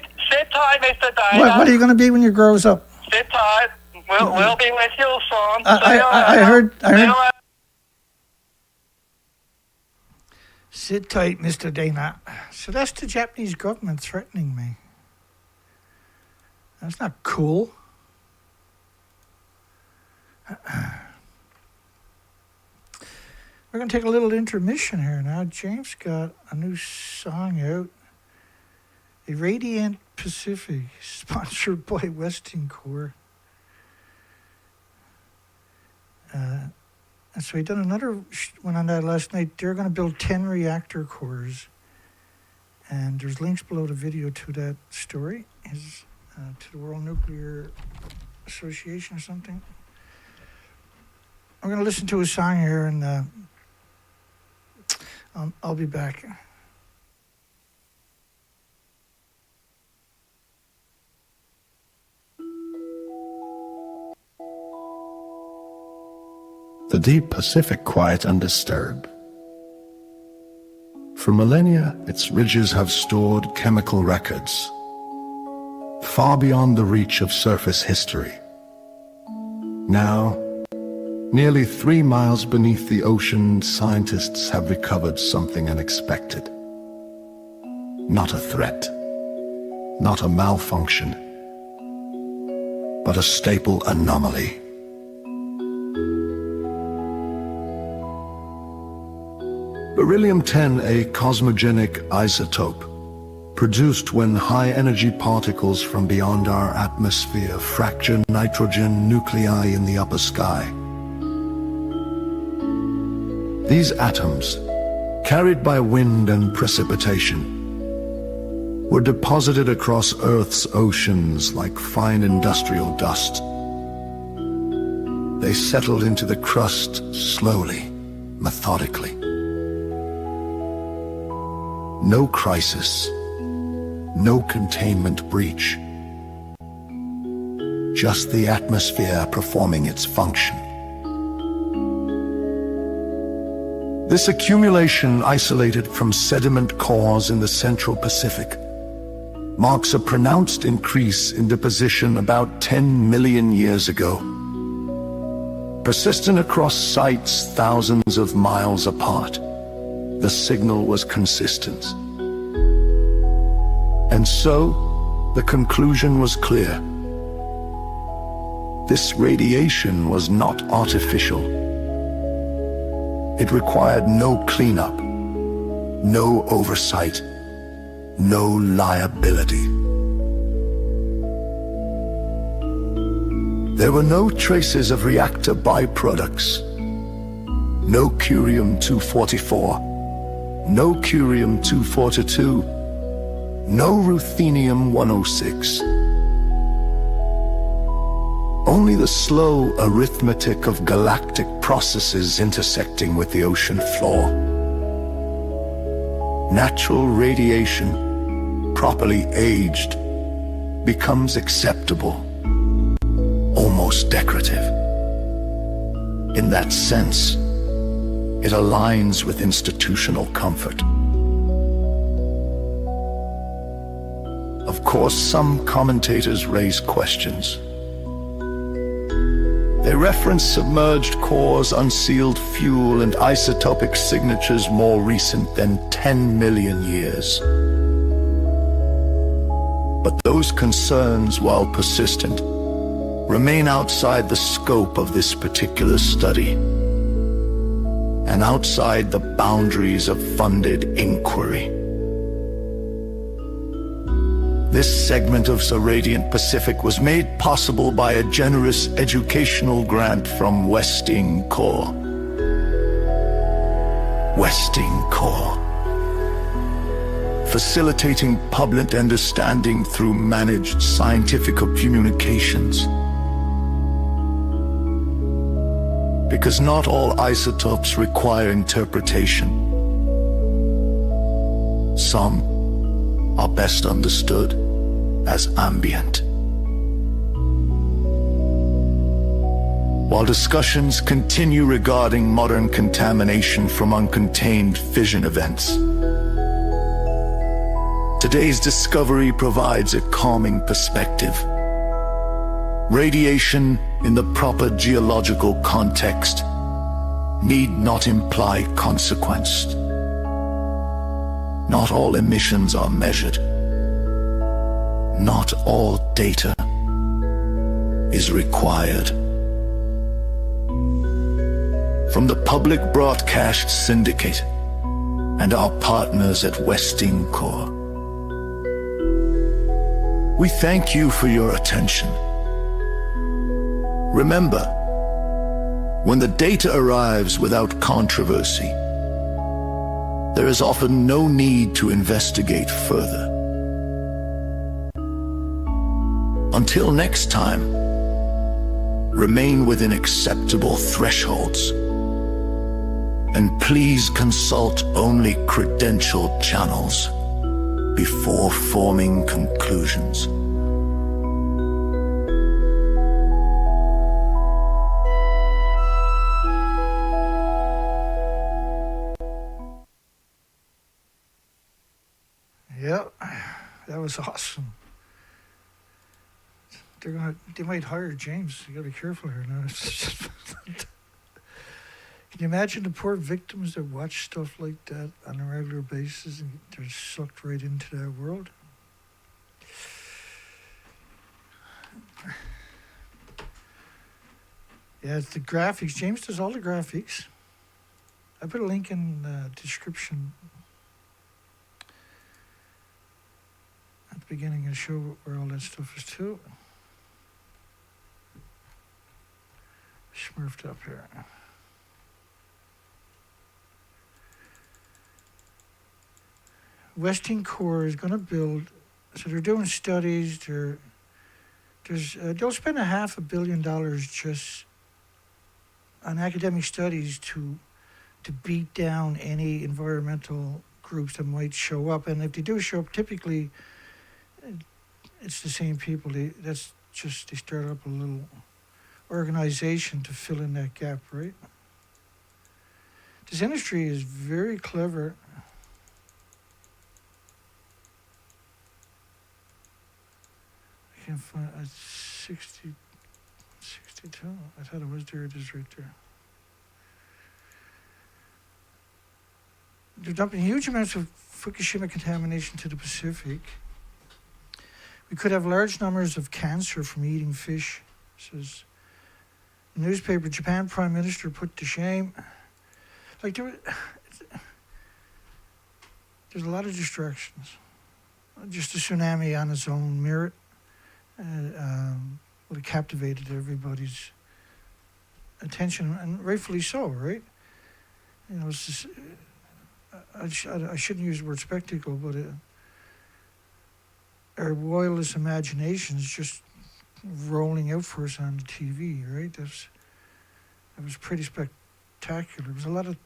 Speaker 3: tight, Mr. Dana.
Speaker 2: What are you going to be when you grows up?
Speaker 3: Sit tight. We'll be with you soon.
Speaker 2: I heard. Sit tight, Mr. Dana. So that's the Japanese government threatening me. That's not cool. We're going to take a little intermission here now. James got a new song out. The Radiant Pacific, sponsored by Westinghouse. And so he done another one on that last night. They're going to build 10 reactor cores. And there's links below the video to that story. To the World Nuclear Association or something. I'm going to listen to a song here and I'll be back.
Speaker 4: The deep Pacific quiet undisturbed. For millennia, its ridges have stored chemical records, far beyond the reach of surface history. Now, nearly 3 miles beneath the ocean, scientists have recovered something unexpected. Not a threat, not a malfunction, but a staple anomaly. Beryllium-10, a cosmogenic isotope, produced when high-energy particles from beyond our atmosphere fracture nitrogen nuclei in the upper sky. These atoms, carried by wind and precipitation, were deposited across Earth's oceans like fine industrial dust. They settled into the crust slowly, methodically. No crisis, no containment breach. Just the atmosphere performing its function. This accumulation, isolated from sediment cores in the Central Pacific, marks a pronounced increase in deposition about 10 million years ago. Persistent across sites thousands of miles apart, the signal was consistent. And so, the conclusion was clear. This radiation was not artificial. It required no cleanup, no oversight, no liability. There were no traces of reactor byproducts. No curium-244. No curium-242, no ruthenium-106. Only the slow arithmetic of galactic processes intersecting with the ocean floor. Natural radiation, properly aged, becomes acceptable, almost decorative. In that sense, it aligns with institutional comfort. Of course, some commentators raise questions. They reference submerged cores, unsealed fuel, and isotopic signatures more recent than 10 million years. But those concerns, while persistent, remain outside the scope of this particular study. and outside the boundaries of funded inquiry. This segment of the Radiant Pacific was made possible by a generous educational grant from Westinghouse. Facilitating public understanding through managed scientific communications. Because not all isotopes require interpretation. Some are best understood as ambient. While discussions continue regarding modern contamination from uncontained fission events, today's discovery provides a calming perspective. Radiation in the proper geological context need not imply consequence. Not all emissions are measured. Not all data is required. From the Public Broadcast Syndicate and our partners at Westinghouse, we thank you for your attention. Remember, when the data arrives without controversy, there is often no need to investigate further. Until next time, remain within acceptable thresholds, and please consult only credentialed channels before forming conclusions.
Speaker 2: Yep, that was awesome. They might hire James. You gotta be careful here now. Can you imagine the poor victims that watch stuff like that on a regular basis and they're sucked right into that world? Yeah, it's the graphics. James does all the graphics. I put a link in the description at the beginning and show where all that stuff is too. Smurfed up here. Westinghouse is going to build, so they're doing studies. They'll spend $500 million just on academic studies to beat down any environmental groups that might show up. And if they do show up, typically it's the same people. They start up a little organization to fill in that gap, right? This industry is very clever. I can't find 62. I thought it was there. It is right there. They're dumping huge amounts of Fukushima contamination to the Pacific. We could have large numbers of cancer from eating fish, says the newspaper. Japan Prime Minister put to shame. Like there's a lot of distractions. Just a tsunami on its own merit would have captivated everybody's attention, and rightfully so, right? You know, it's just, I shouldn't use the word spectacle, but our wildest imaginations just rolling out for us on the TV, right? That was pretty spectacular. There's a lot of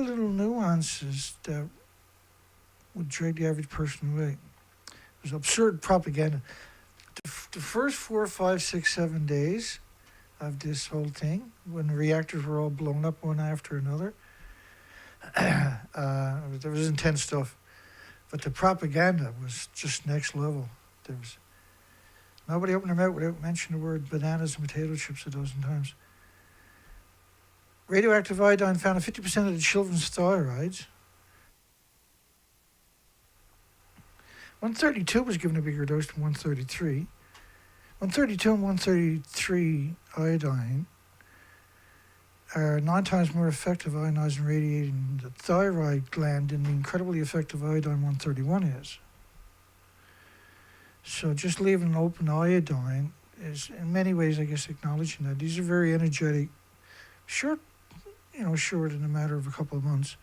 Speaker 2: little nuances that would drag the average person away. There's absurd propaganda. The first 4, 5, 6, 7 days of this whole thing, when the reactors were all blown up one after another, there was intense stuff. But the propaganda was just next level. There was nobody opened their mouth without mentioning the word bananas and potato chips a dozen times. Radioactive iodine found in 50% of the children's thyroids. 132 was given a bigger dose than 133. 132 and 133 iodine are 9 times more effective ionizing and radiating the thyroid gland than the incredibly effective iodine-131 is. So just leaving an open iodine is, in many ways, I guess, acknowledging that. These are very energetic, short in a matter of a couple of months.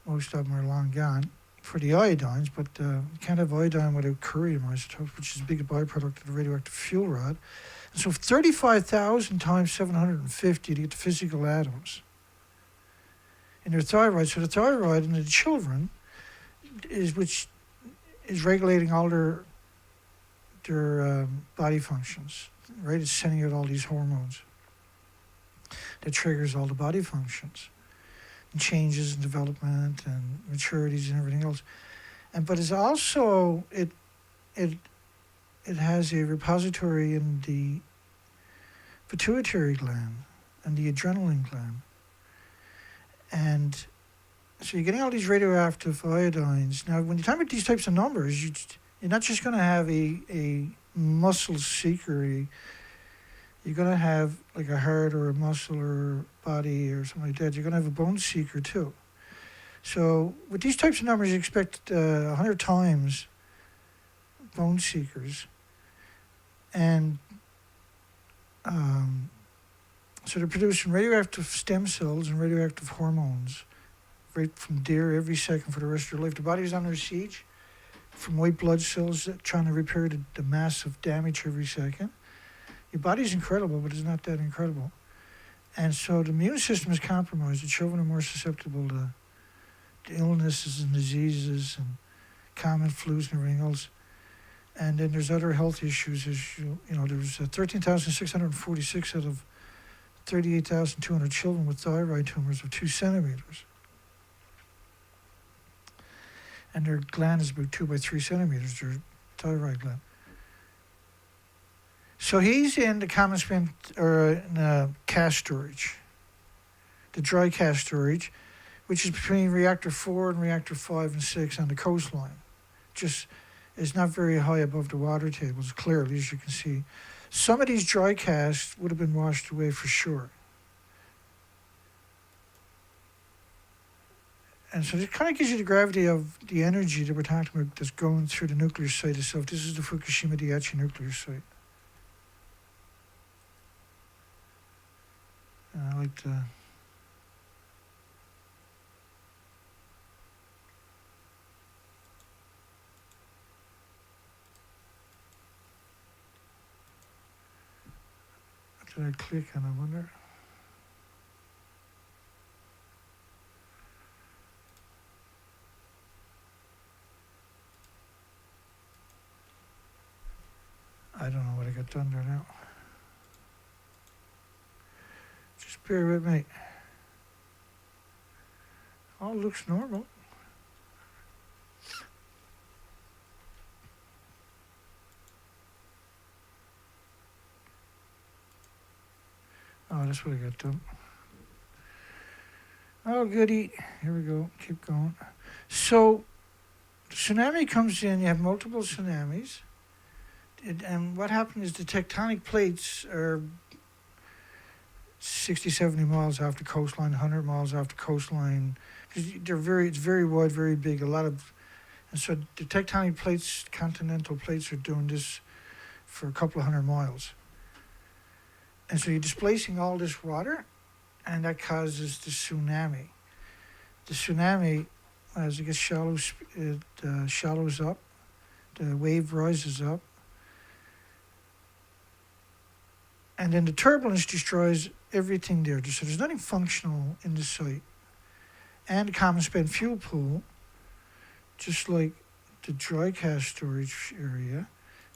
Speaker 2: Most of them are long gone for the iodines, but you can't have iodine without curium isotopes, which is a big byproduct of the radioactive fuel rod. And so 35,000 times 750 to get the physical atoms in their thyroid. So the thyroid in the children which is regulating all their body functions, right? It's sending out all these hormones that triggers all the body functions and changes in development and maturities and everything else. But it's also it has a repository in the pituitary gland and the adrenaline gland. And so you're getting all these radioactive iodines. Now, when you talk about these types of numbers, you're not just going to have a muscle seeker. You're going to have like a heart or a muscle or body or something like that. You're going to have a bone seeker too. So with these types of numbers, you expect 100 times bone seekers. And so they're producing radioactive stem cells and radioactive hormones right from there every second for the rest of their life. The body's under siege from white blood cells trying to repair the massive damage every second. Your body's incredible, but it's not that incredible. And so the immune system is compromised. The children are more susceptible to illnesses and diseases and common flus and everything else. And then there's other health issues. There's 13,646 out of 38,200 children with thyroid tumors of 2 centimeters. And their gland is about 2 by 3 centimeters, their thyroid gland. So he's in the common spent, or in cache storage, the dry cache storage, which is between reactor 4 and reactor 5 and 6 on the coastline. Just is not very high above the water tables, clearly, as you can see. Some of these dry caches would have been washed away for sure. And so it kind of gives you the gravity of the energy that we're talking about that's going through the nuclear site itself. This is the Fukushima Daiichi nuclear site. And I like to... Did I click on, I wonder? I don't know what I got done there now. Just bear with me. All looks normal. Oh, that's what I got done. Oh, goody. Here we go. Keep going. So, the tsunami comes in. You have multiple tsunamis. And what happened is the tectonic plates are 60, 70 miles off the coastline, 100 miles off the coastline. It's very wide, very big. And so the tectonic plates, continental plates, are doing this for a couple of 100 miles. And so you're displacing all this water, and that causes the tsunami. The tsunami, as it gets shallows up, the wave rises up, and then the turbulence destroys everything there. So there's nothing functional in the site. And the common spent fuel pool, just like the dry cache storage area,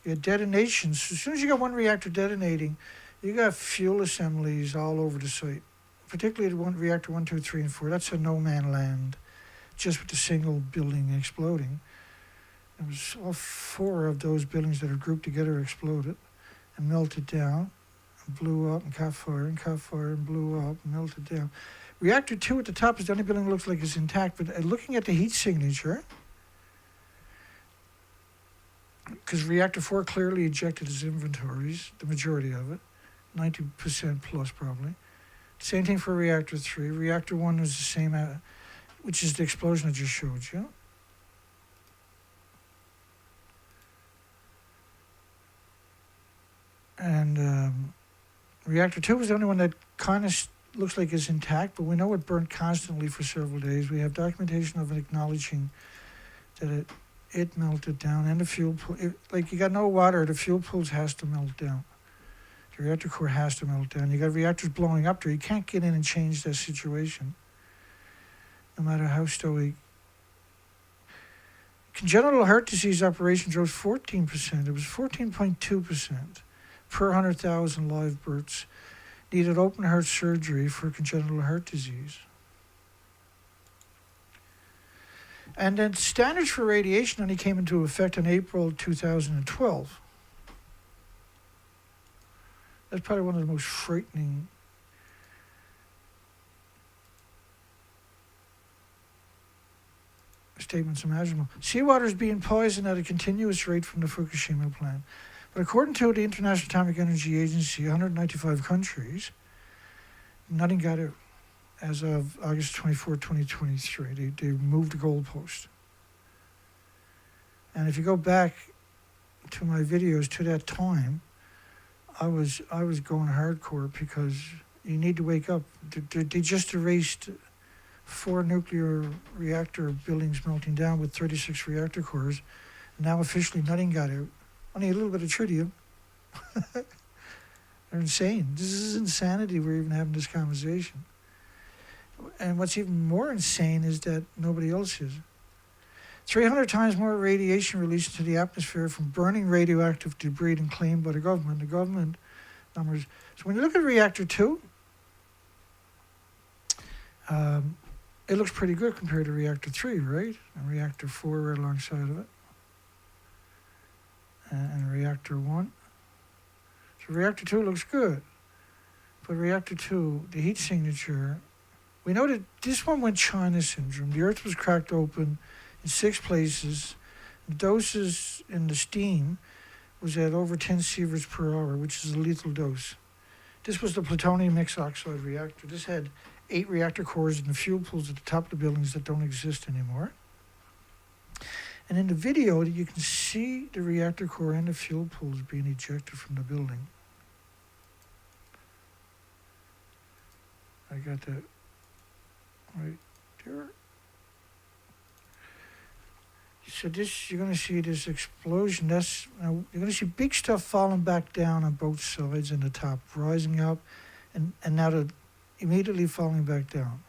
Speaker 2: you had detonations. As soon as you got one reactor detonating, you got fuel assemblies all over the site, particularly the reactor 1, 2, 3, and 4. That's a no-man land, just with the single building exploding. It was all 4 of those buildings that are grouped together exploded and melted down and blew up and caught fire and blew up and melted down. Reactor 2 at the top is the only building that looks like it's intact, but looking at the heat signature, because reactor 4 clearly ejected its inventories, the majority of it, 90% plus probably. Same thing for reactor 3. Reactor 1 was the same, which is the explosion I just showed you. And reactor 2 was the only one that kind of looks like it's intact, but we know it burnt constantly for several days. We have documentation of it acknowledging that it melted down, and the fuel pool, like you got no water, the fuel pools has to melt down. The reactor core has to melt down. You got reactors blowing up there. You can't get in and change that situation, no matter how stoic. Congenital heart disease operations rose 14%. It was 14.2% per 100,000 live births needed open heart surgery for congenital heart disease. And then standards for radiation only came into effect in April 2012. That's probably one of the most frightening statements imaginable. Seawater is being poisoned at a continuous rate from the Fukushima plant. But according to the International Atomic Energy Agency, 195 countries, nothing got out as of August 24, 2023. They moved the goalpost. And if you go back to my videos to that time, I was going hardcore because you need to wake up. They just erased 4 nuclear reactor buildings melting down with 36 reactor cores. And now officially nothing got out. Only a little bit of tritium. They're insane. This is insanity. We're even having this conversation. And what's even more insane is that nobody else is. 300 times more radiation released into the atmosphere from burning radioactive debris than claimed by the government. The government numbers. So when you look at reactor 2, it looks pretty good compared to reactor 3, right? And reactor 4 right alongside of it. And reactor 1. So reactor 2 looks good. But reactor 2, the heat signature, we know that this one went China syndrome. The Earth was cracked open in 6 places. The doses in the steam was at over 10 sieverts per hour, which is a lethal dose. This was the plutonium mixed oxide reactor. This had 8 reactor cores in the fuel pools at the top of the buildings that don't exist anymore. And in the video, you can see the reactor core and the fuel pools being ejected from the building. I got that right there. So this, you're going to see this explosion. That's you're going to see big stuff falling back down on both sides and the top, rising up, and now immediately falling back down.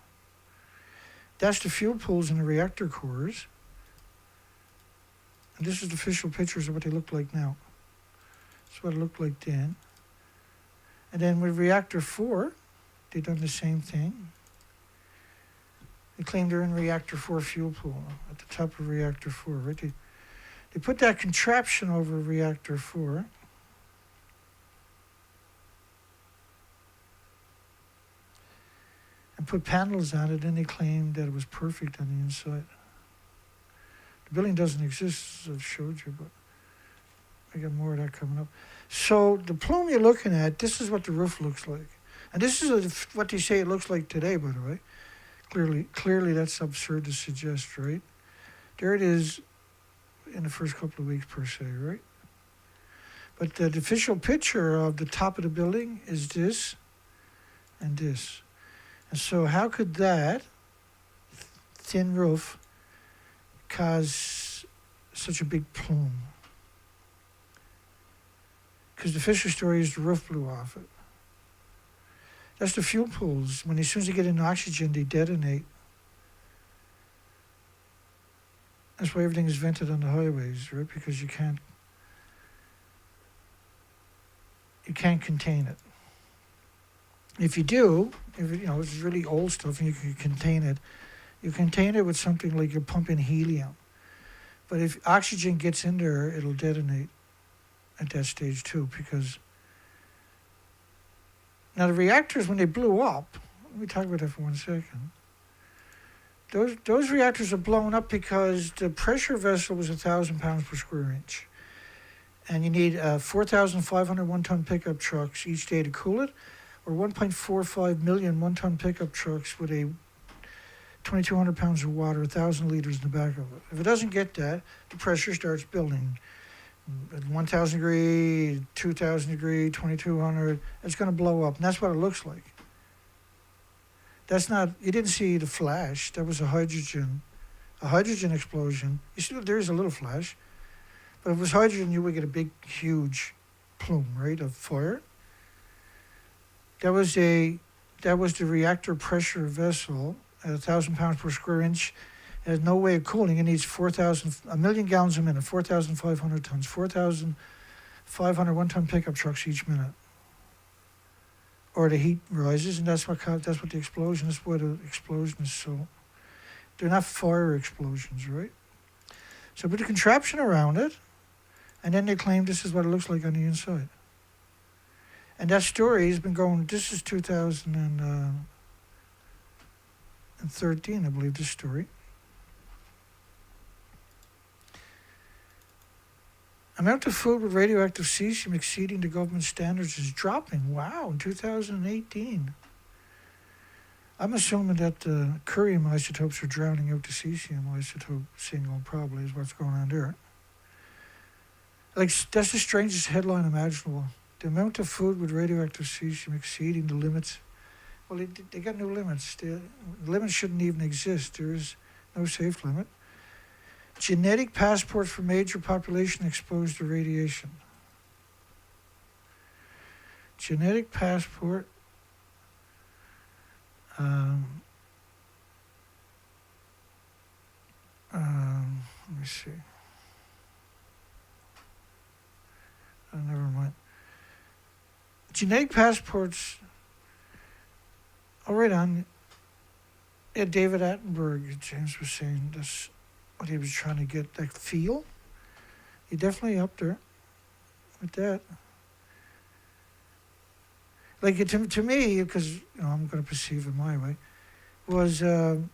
Speaker 2: That's the fuel pools and the reactor cores. And this is the official pictures of what they look like now. That's what it looked like then. And then with reactor 4, they've done the same thing. They claim they're in reactor 4 fuel pool at the top of reactor 4, right? They put that contraption over reactor 4. And put panels on it, and they claimed that it was perfect on the inside. The building doesn't exist, as I've showed you, but I got more of that coming up. So the plume you're looking at, this is what the roof looks like. And this is what they say it looks like today, by the way. Clearly that's absurd to suggest, right? There it is in the first couple of weeks per se, right? But the official picture of the top of the building is this and this. And so how could that thin roof cause such a big plume? Because the official story is the roof blew off it. That's the fuel pools. As soon as they get in oxygen, they detonate. That's why everything is vented on the highways, right? Because you can't contain it. If you do, it's really old stuff and you can contain it. You contain it with something like you're pumping helium. But if oxygen gets in there, it'll detonate at that stage too, because now the reactors, when they blew up, let me talk about that for 1 second. Those reactors are blown up because the pressure vessel was 1,000 pounds per square inch. And you need 4,500 one-ton pickup trucks each day to cool it, or 1.45 million one-ton pickup trucks with a 2,200 pounds of water, 1,000 liters in the back of it. If it doesn't get that, the pressure starts building. At 1,000 degree, 2,000 degree, 2,200, it's going to blow up. And that's what it looks like. That's not, you didn't see the flash. That was a hydrogen explosion. You see, there is a little flash. But if it was hydrogen, you would get a big, huge plume, right, of fire. That was the reactor pressure vessel at 1,000 pounds per square inch. It has no way of cooling. It needs 1 million gallons a minute, 4,500 tons, 4,500 one-ton pickup trucks each minute. Or the heat rises, and that's what the explosion is. Why the explosion is so. They're not fire explosions, right? So put a contraption around it, and then they claim this is what it looks like on the inside. And that story has been going. This is 2013, I believe. This story. Amount of food with radioactive cesium exceeding the government standards is dropping. Wow, in 2018. I'm assuming that the curium isotopes are drowning out the cesium isotope signal, probably, is what's going on there. Like, that's the strangest headline imaginable. The amount of food with radioactive cesium exceeding the limits. Well, they got no limits. The limits shouldn't even exist. There is no safe limit. Genetic passport for major population exposed to radiation. Genetic passport. Let me see. Oh, never mind. Genetic passports. Oh, right on. Yeah, David Attenborough, James was saying this. What he was trying to get, that feel. He definitely up there with that. Like, to me, because I'm going to perceive it my way, was it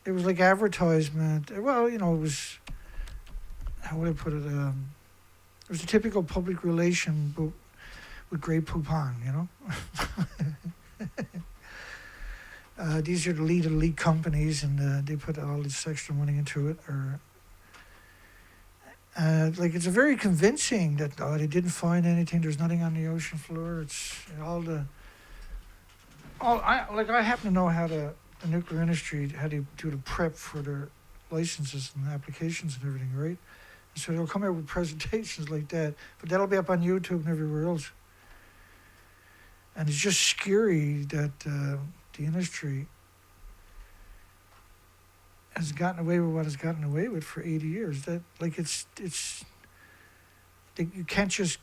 Speaker 2: was like advertisement. Well, it was, how would I put it? It was a typical public relation book with Grey Poupon, These are the elite companies, and they put all this extra money into it. Or it's a very convincing that they didn't find anything. There's nothing on the ocean floor. It's I happen to know how the nuclear industry, how they do the prep for their licenses and applications and everything, right? And so they'll come out with presentations like that, but that'll be up on YouTube and everywhere else. And it's just scary that the industry has gotten away with what it's gotten away with for 80 years. That, like, you can't just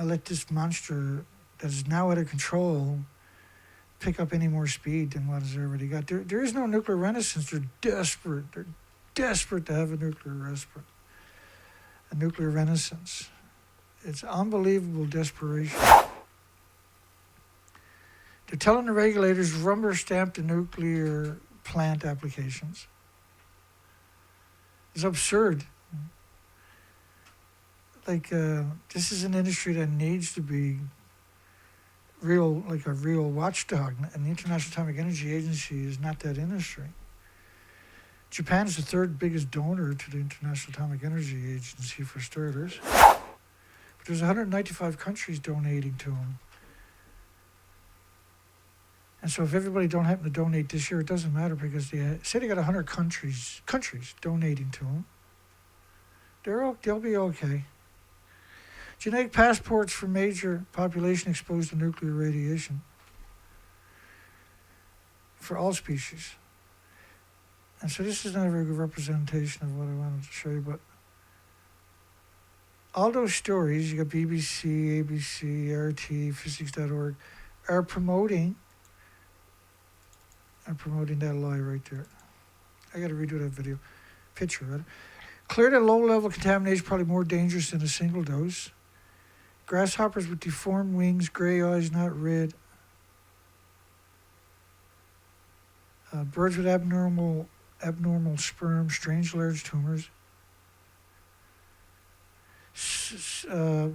Speaker 2: let this monster that is now out of control pick up any more speed than what it's already got. There is no nuclear renaissance. They're desperate. They're desperate to have a nuclear renaissance. It's unbelievable desperation. They're telling the regulators rubber stamp the nuclear plant applications. It's absurd. Like, this is an industry that needs to be a real watchdog, and the International Atomic Energy Agency is not that industry. Japan is the third biggest donor to the International Atomic Energy Agency, for starters. But there's 195 countries donating to them. And so if everybody don't happen to donate this year, it doesn't matter, because they got 100 countries donating to them. They'll be okay. Genetic passports for major population exposed to nuclear radiation for all species. And so this is not a very good representation of what I wanted to show you, but all those stories, you got BBC, ABC, RT, physics.org, are promoting that lie right there. I got to redo that video. Picture, right? Cleared at low-level contamination, probably more dangerous than a single dose. Grasshoppers with deformed wings, gray eyes, not red. Birds with abnormal sperm, strange large tumors. So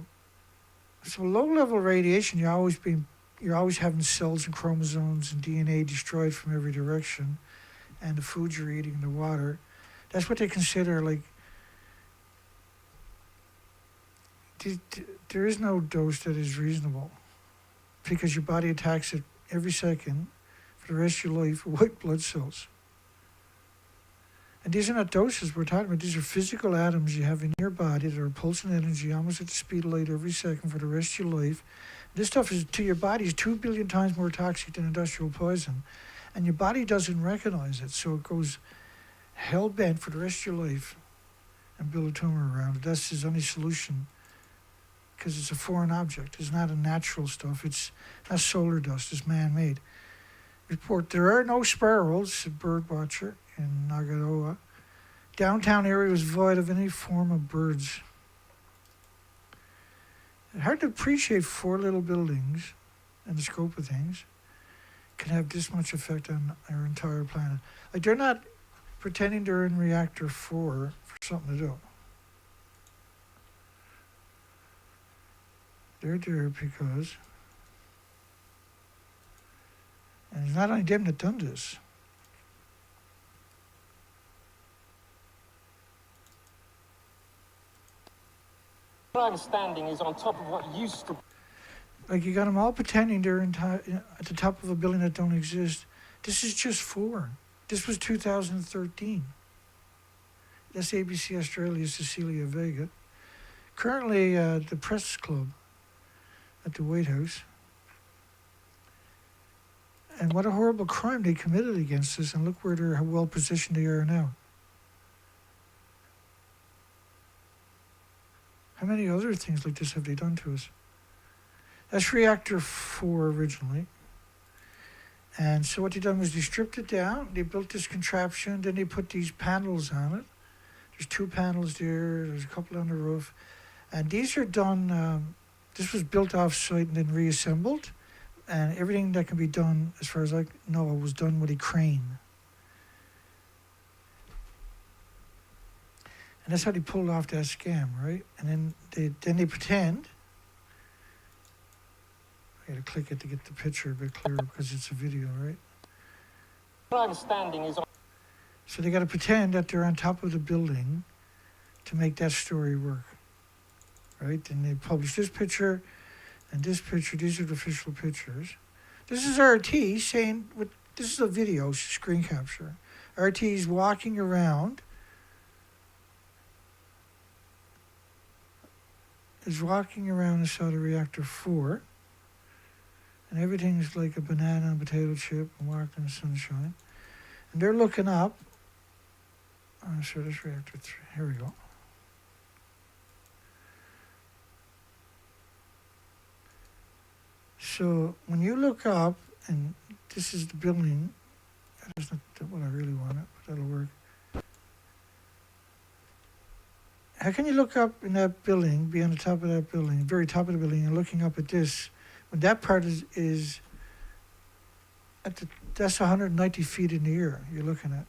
Speaker 2: low-level radiation, you're always being you're always having cells and chromosomes and DNA destroyed from every direction, and the food you're eating and the water. That's what they consider like. There is no dose that is reasonable, because your body attacks it every second for the rest of your life with white blood cells. And these are not doses we're talking about. These are physical atoms you have in your body that are pulsing energy almost at the speed of light every second for the rest of your life. This stuff is to your body is 2 billion times more toxic than industrial poison. And your body doesn't recognize it, so it goes hell-bent for the rest of your life and build a tumor around it. That's his only solution, because it's a foreign object. It's not a natural stuff. It's not solar dust. It's man-made. Report, there are no sparrows, a bird watcher in Naganoa. Downtown area was void of any form of birds. It's hard to appreciate 4 little buildings and the scope of things can have this much effect on our entire planet. Like, they're not pretending they're in reactor 4 for something to do. They're there because, and it's not only them that done this.
Speaker 5: My understanding is on top of what used to.
Speaker 2: Like, you got them all pretending they're at the top of a building that don't exist. This is just 4. This was 2013. That's ABC Australia's Cecilia Vega. Currently, the press club at the White House. And what a horrible crime they committed against us, and look where they're, how well positioned they are now. How many other things like this have they done to us? That's reactor 4 originally. And so what they done was they stripped it down, they built this contraption, then they put these panels on it. There's 2 panels there, there's a couple on the roof. And these are done, this was built off-site and then reassembled. And everything that can be done, as far as I know, was done with a crane. And that's how they pulled off that scam, right? And then they pretend. I gotta click it to get the picture a bit clearer because it's a video, right?
Speaker 5: My understanding is.
Speaker 2: So they gotta pretend that they're on top of the building to make that story work, right? And they publish this picture and this picture. These are the official pictures. This is RT saying, this is a video screen capture. RT is walking around. Is walking around inside of reactor 4, and everything's like a banana and potato chip and walking in the sunshine. And they're looking up. Oh, so this reactor 3. Here we go. So when you look up, and this is the building, that's not what I really wanted, but that'll work. How can you look up in that building, be on the top of that building, very top of the building, and looking up at this, when that part is at the, that's 190 feet in the air you're looking at.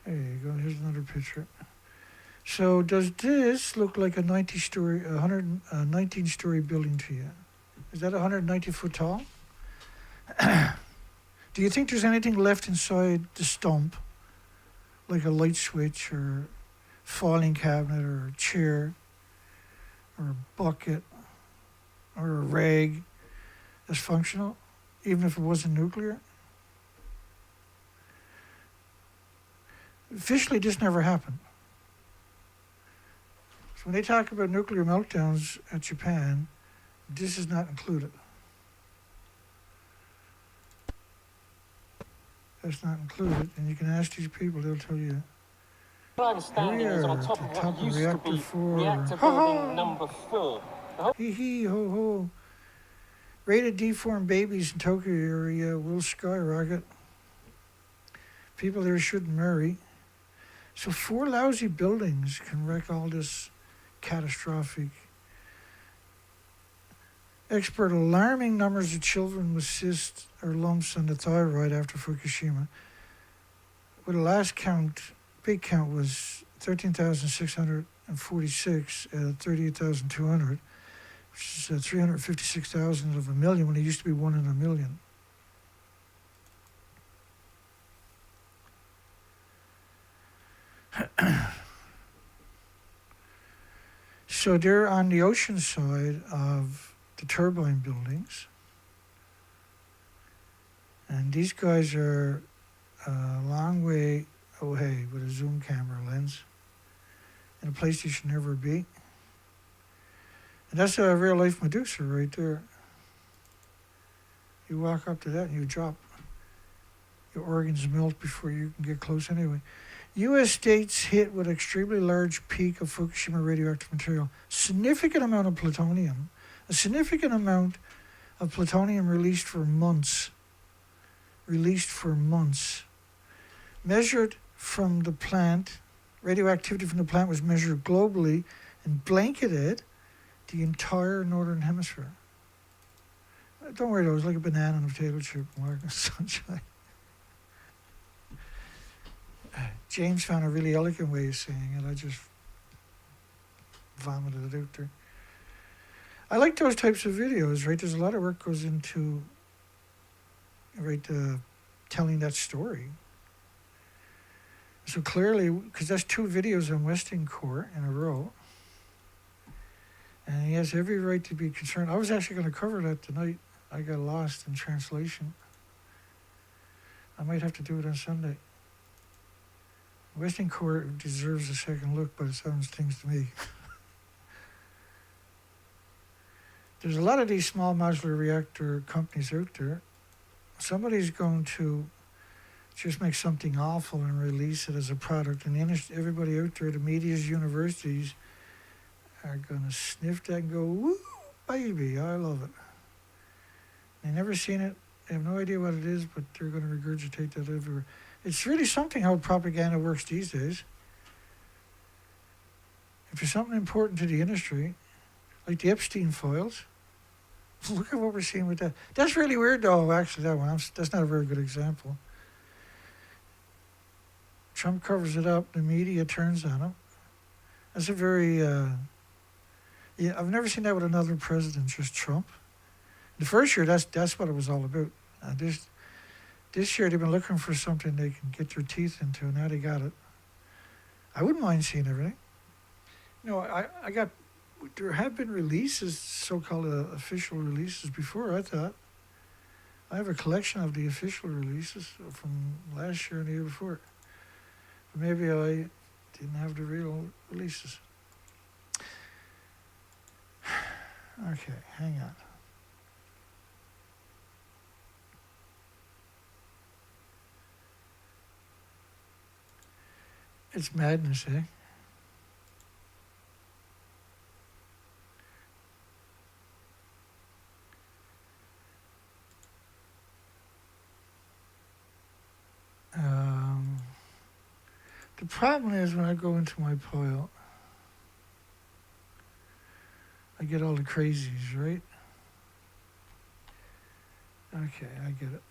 Speaker 2: There you go, here's another picture. So does this look like a 119-story building to you? Is that 190 foot tall? Do you think there's anything left inside the stump, like a light switch or filing cabinet or a chair or a bucket or a rag that's functional, even if it wasn't nuclear? Officially, this never happened. So when they talk about nuclear meltdowns at Japan, this is not included. That's not included, and you can ask these people, they'll tell you.
Speaker 5: My understanding is on top of what used to be reactor building number 4.
Speaker 2: Hee hee ho ho. Rated deformed babies in Tokyo area will skyrocket. People there shouldn't marry. So 4 lousy buildings can wreck all this catastrophic. Expert, alarming numbers of children with cysts or lumps on the thyroid after Fukushima. With the last count, big count was 13,600 46 at 38,200, which is 356,000 of a million when it used to be 1 in a million. So they're on the ocean side of the turbine buildings. And these guys are a long way away with a zoom camera lens in a place you should never be. And that's a real life Medusa right there. You walk up to that and you drop. Your organs melt before you can get close anyway. U.S. states hit with extremely large peak of Fukushima radioactive material. Significant amount of plutonium. A significant amount of plutonium released for months. Measured from the plant, radioactivity from the plant was measured globally and blanketed the entire northern hemisphere. Don't worry though, it was like a banana and a potato chip in the sunshine. James found a really elegant way of saying it. I just vomited it out there. I like those types of videos, right? There's a lot of work goes into, right, telling that story. So clearly, because that's 2 videos on Westinghouse in a row, and he has every right to be concerned. I was actually going to cover that tonight. I got lost in translation. I might have to do it on Sunday. Westinghouse deserves a second look, but it sounds things to me. There's a lot of these small modular reactor companies out there. Somebody's going to just make something awful and release it as a product. And everybody out there, the media's universities, are going to sniff that and go, woo, baby, I love it. They've never seen it. They have no idea what it is, but they're going to regurgitate that everywhere. It's really something how propaganda works these days. If it's something important to the industry, like the Epstein files, look at what we're seeing with that. That's really weird, though, actually, that one. That's not a very good example. Trump covers it up. The media turns on him. That's a very... yeah, I've never seen that with another president, just Trump. The first year, that's what it was all about. This year, they've been looking for something they can get their teeth into, and now they got it. I wouldn't mind seeing everything. There have been releases, so-called official releases before, I thought. I have a collection of the official releases from last year and the year before. But maybe I didn't have the real releases. Okay, hang on. It's madness, eh? The problem is when I go into my pile, I get all the crazies, right? Okay, I get it.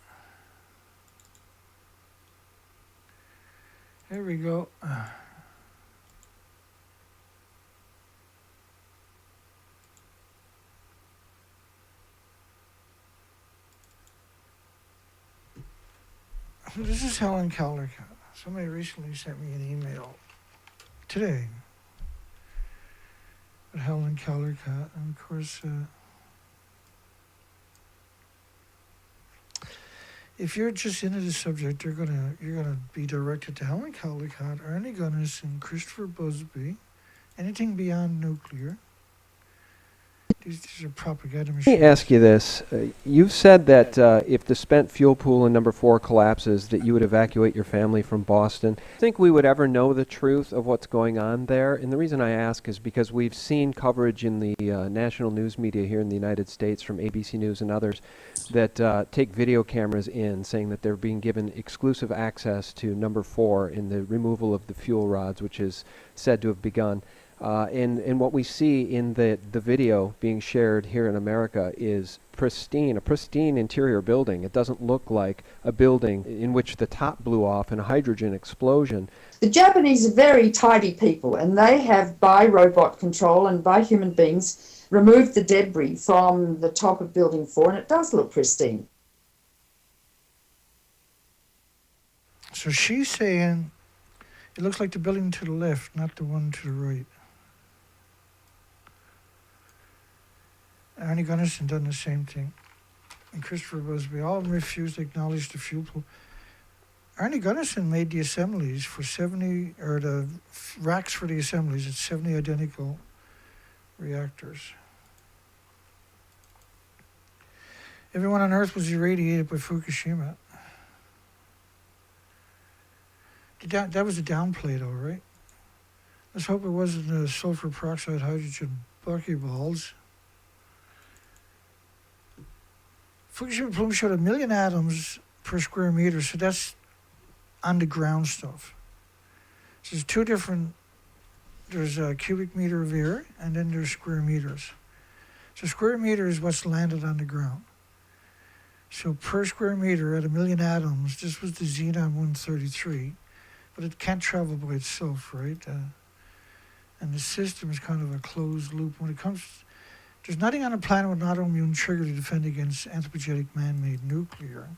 Speaker 2: Here we go. This is Helen Caldercat. Somebody recently sent me an email today with Helen Caldercat, and of course, if you're just into the subject, you're gonna be directed to Helen Caldercat, Ernie Gunnison, Christopher Busby, anything beyond nuclear. These are propaganda machines.
Speaker 6: Let me ask you this. You've said that if the spent fuel pool in number 4 collapses, that you would evacuate your family from Boston. Do you think we would ever know the truth of what's going on there? And the reason I ask is because we've seen coverage in the national news media here in the United States from ABC News and others that take video cameras in, saying that they're being given exclusive access to number 4 in the removal of the fuel rods, which is said to have begun. And what we see in the video being shared here in America is a pristine interior building. It doesn't look like a building in which the top blew off in a hydrogen explosion.
Speaker 7: The Japanese are very tidy people, and they have, by robot control and by human beings, removed the debris from the top of Building 4, and it does look pristine.
Speaker 2: So she's saying it looks like the building to the left, not the one to the right. Arnie Gunnison done the same thing. And Christopher Busby all refused to acknowledge the fuel pool. Arnie Gunnison made the assemblies for 70, or the racks for the assemblies at 70 identical reactors. Everyone on Earth was irradiated by Fukushima. That was a downplay though, right? Let's hope it wasn't the sulfur peroxide hydrogen buckyballs. Fukushima plume showed 1 million atoms per square meter, so that's underground stuff. So there's two different, there's a cubic meter of air, and then there's square meters. So square meter is what's landed on the ground. So per square meter at 1 million atoms, this was the Xenon-133, but it can't travel by itself, right? And the system is kind of a closed loop. When it comes, there's nothing on the planet with an autoimmune trigger to defend against anthropogenic man-made nuclear.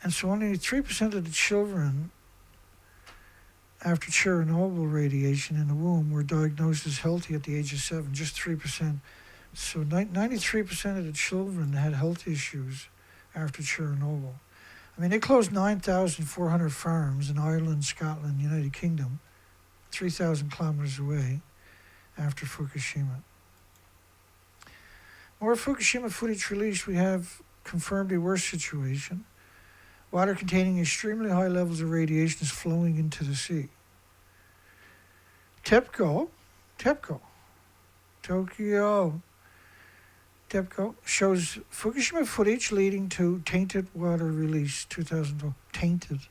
Speaker 2: And so only 3% of the children after Chernobyl radiation in the womb were diagnosed as healthy at the age of 7, just 3%. So 93% of the children had health issues after Chernobyl. I mean, they closed 9,400 farms in Ireland, Scotland, United Kingdom, 3,000 kilometers away after Fukushima. More Fukushima footage released, we have confirmed a worse situation. Water containing extremely high levels of radiation is flowing into the sea. TEPCO, TEPCO shows Fukushima footage leading to tainted water release, 2012, tainted.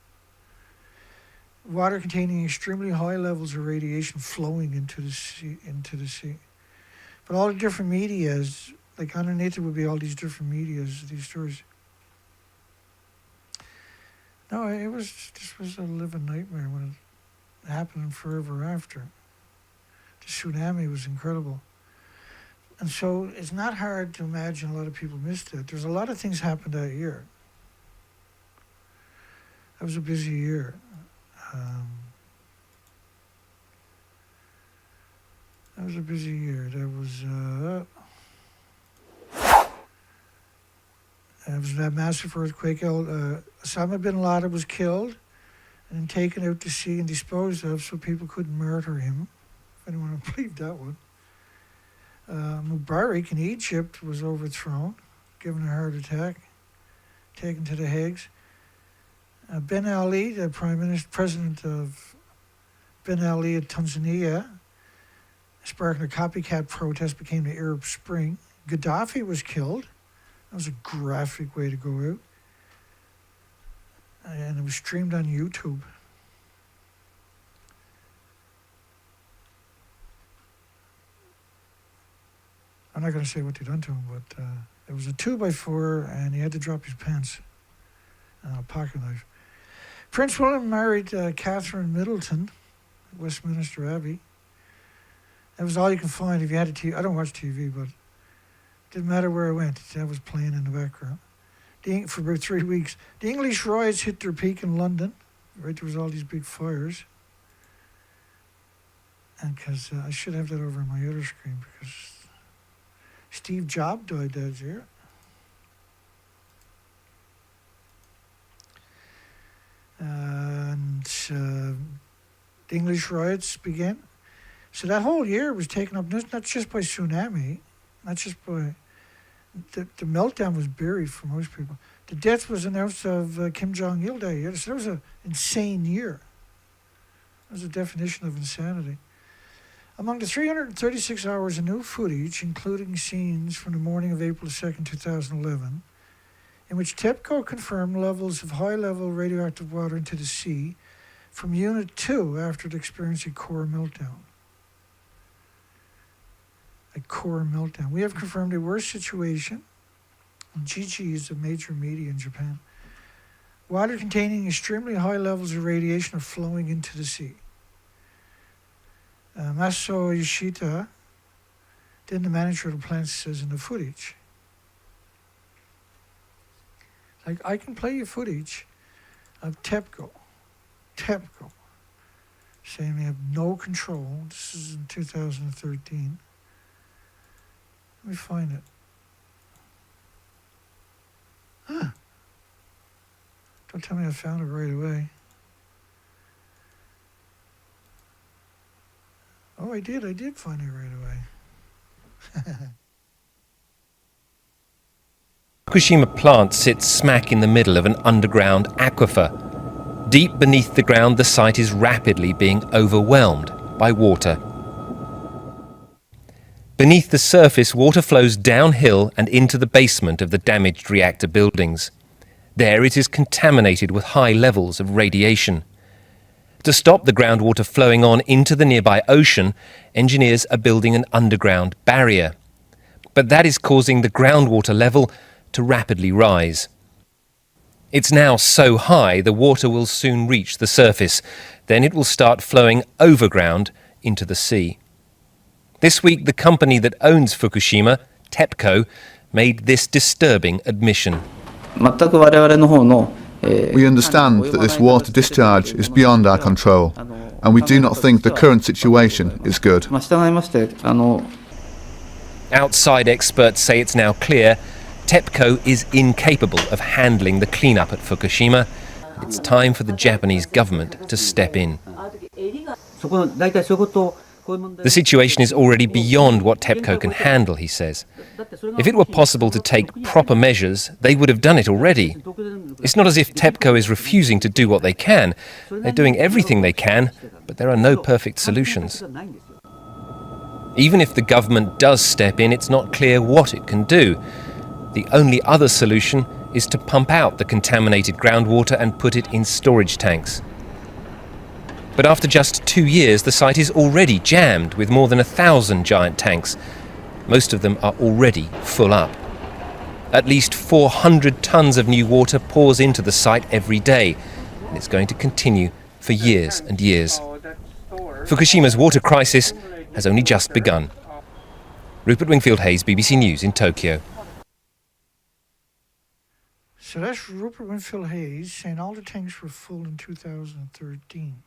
Speaker 2: Water containing extremely high levels of radiation flowing into the sea. But all the different medias, like underneath it would be all these different medias, these stories. No, this was a living nightmare when it happened and forever after. The tsunami was incredible. And so it's not hard to imagine a lot of people missed it. There's a lot of things happened that year. That was a busy year. That was a busy year. There was that massive earthquake. Osama bin Laden was killed and then taken out to sea and disposed of so people couldn't murder him, if anyone believed that one. Mubarak in Egypt was overthrown, given a heart attack, taken to the Hagues. Ben Ali, the president of Ben Ali of Tanzania, sparking a copycat protest, became the Arab Spring. Gaddafi was killed. That was a graphic way to go out. And it was streamed on YouTube. I'm not going to say what they done to him, but it was a 2x4, and he had to drop his pants. Pocket knife. Prince William married Catherine Middleton at Westminster Abbey. That was all you can find if you had a TV. I don't watch TV, but it didn't matter where I went. That was playing in the background. For about 3 weeks. The English riots hit their peak in London. Right, there was all these big fires. And because I should have that over on my other screen, because Steve Jobs died that year. And the English riots began. So that whole year was taken up not just by tsunami, not just by... The meltdown was buried for most people. The death was announced of Kim Jong-il that year. So that was an insane year. That was a definition of insanity. Among the 336 hours of new footage, including scenes from the morning of April 2nd, 2011, in which TEPCO confirmed levels of high-level radioactive water into the sea from Unit 2 after it experienced a core meltdown. a core meltdown. We have confirmed a worse situation. GG is a major media in Japan. Water containing extremely high levels of radiation are flowing into the sea. Maso Yoshida, then the manager of the plant, says in the footage. Like, I can play you footage of TEPCO saying they have no control. This is in 2013. Let me find it. Don't tell me I found it right away. Oh, I did find it right away.
Speaker 8: Fukushima plant sits smack in the middle of an underground aquifer. Deep beneath the ground, the site is rapidly being overwhelmed by water. Beneath the surface, water flows downhill and into the basement of the damaged reactor buildings. There it is contaminated with high levels of radiation. To stop the groundwater flowing on into the nearby ocean, engineers are building an underground barrier. But that is causing the groundwater level to rapidly rise. It's now so high the water will soon reach the surface. Then it will start flowing overground into the sea. This week, the company that owns Fukushima, TEPCO, made this disturbing admission.
Speaker 9: We understand that this water discharge is beyond our control, and we do not think the current situation is good.
Speaker 8: Outside experts say it's now clear TEPCO is incapable of handling the cleanup at Fukushima. It's time for the Japanese government to step in. The situation is already beyond what TEPCO can handle, he says. If it were possible to take proper measures, they would have done it already. It's not as if TEPCO is refusing to do what they can. They're doing everything they can, but there are no perfect solutions. Even if the government does step in, it's not clear what it can do. The only other solution is to pump out the contaminated groundwater and put it in storage tanks. But after just 2 years, the site is already jammed with more than 1,000 giant tanks. Most of them are already full up. At least 400 tons of new water pours into the site every day, and it's going to continue for years and years. Fukushima's water crisis has only just begun. Rupert Wingfield-Hayes, BBC News in Tokyo.
Speaker 2: So that's Rupert Wingfield-Hayes saying all the tanks were full in 2013.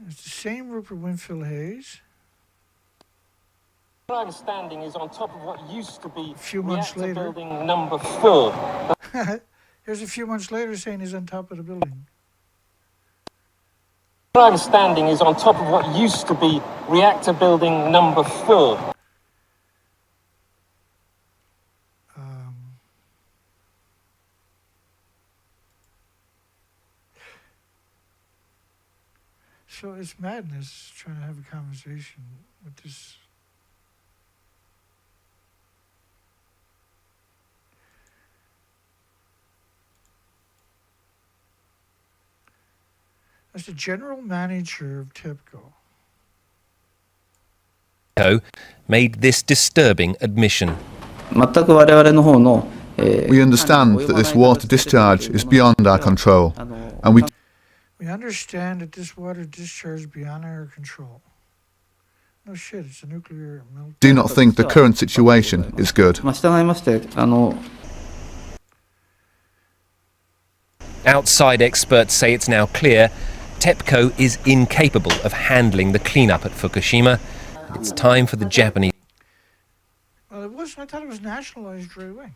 Speaker 2: It's the same Rupert Wingfield-Hayes.
Speaker 5: My understanding is on top of what used to be
Speaker 2: A few months
Speaker 5: reactor
Speaker 2: later.
Speaker 5: building number 4.
Speaker 2: Here's a few months later saying he's on top of the building.
Speaker 5: My understanding is on top of what used to be reactor building number 4.
Speaker 2: So it's madness trying to have a conversation with this. As the general manager of TEPCO.
Speaker 8: TEPCO made this disturbing admission.
Speaker 9: We understand that this water discharge is beyond our control, and
Speaker 2: We understand that this water discharge is beyond our control. No shit, it's a nuclear meltdown.
Speaker 9: do not think the current situation is good.
Speaker 8: Outside experts say it's now clear TEPCO is incapable of handling the cleanup at Fukushima. It's time for the Japanese.
Speaker 2: Well, it was. I thought it was nationalized right away.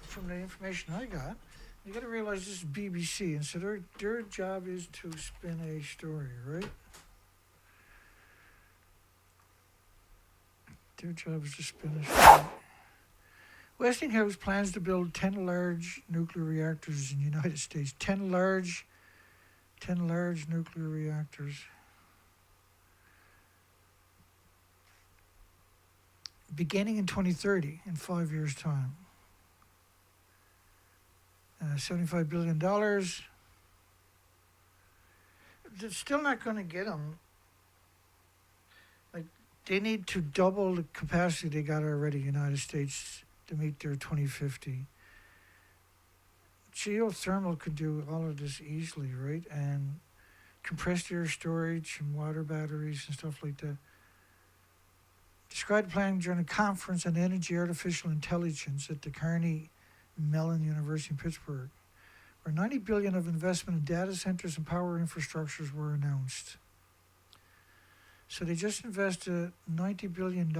Speaker 2: From the information I got, you got to realize this is BBC, and so their job is to spin a story, right? Their job is to spin a story. Westinghouse plans to build 10 large nuclear reactors in the United States. 10 large nuclear reactors. Beginning in 2030, in 5 years' time. $75 billion. It's still not going to get them they need to double the capacity they got already, United States, to meet their 2050. Geothermal could do all of this easily, right? And compressed air storage and water batteries and stuff like that. Described the plan during a conference on energy artificial intelligence at the Carnegie Mellon University in Pittsburgh, where $90 billion of investment in data centers and power infrastructures were announced. So they just invested $90 billion,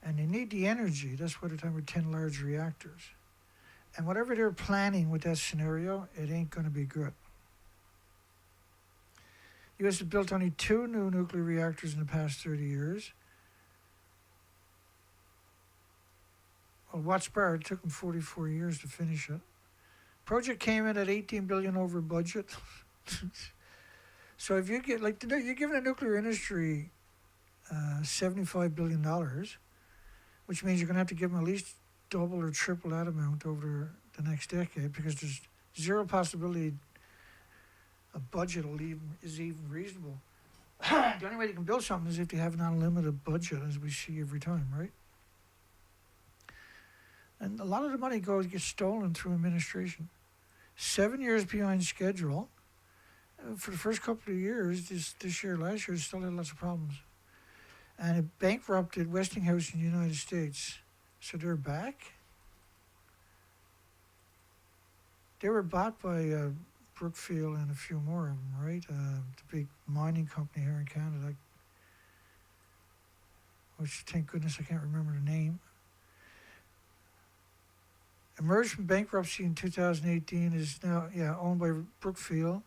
Speaker 2: and they need the energy. That's why they're talking about 10 large reactors. And whatever they're planning with that scenario, it ain't going to be good. The U.S. has built only 2 new nuclear reactors in the past 30 years. Well, Watts Bar, it took them 44 years to finish it. Project came in at $18 billion over budget. So if you get, like, you're giving the nuclear industry $75 billion, which means you're going to have to give them at least double or triple that amount over the next decade, because there's zero possibility a budget is even reasonable. The only way you can build something is if you have an unlimited budget, as we see every time, right? And a lot of the money gets stolen through administration. 7 years behind schedule. For the first couple of years, this year, last year, it still had lots of problems. And it bankrupted Westinghouse in the United States. So they're back. They were bought by Brookfield and a few more of them, right? The big mining company here in Canada, which, thank goodness, I can't remember the name. Emerged from bankruptcy in 2018, is now owned by Brookfield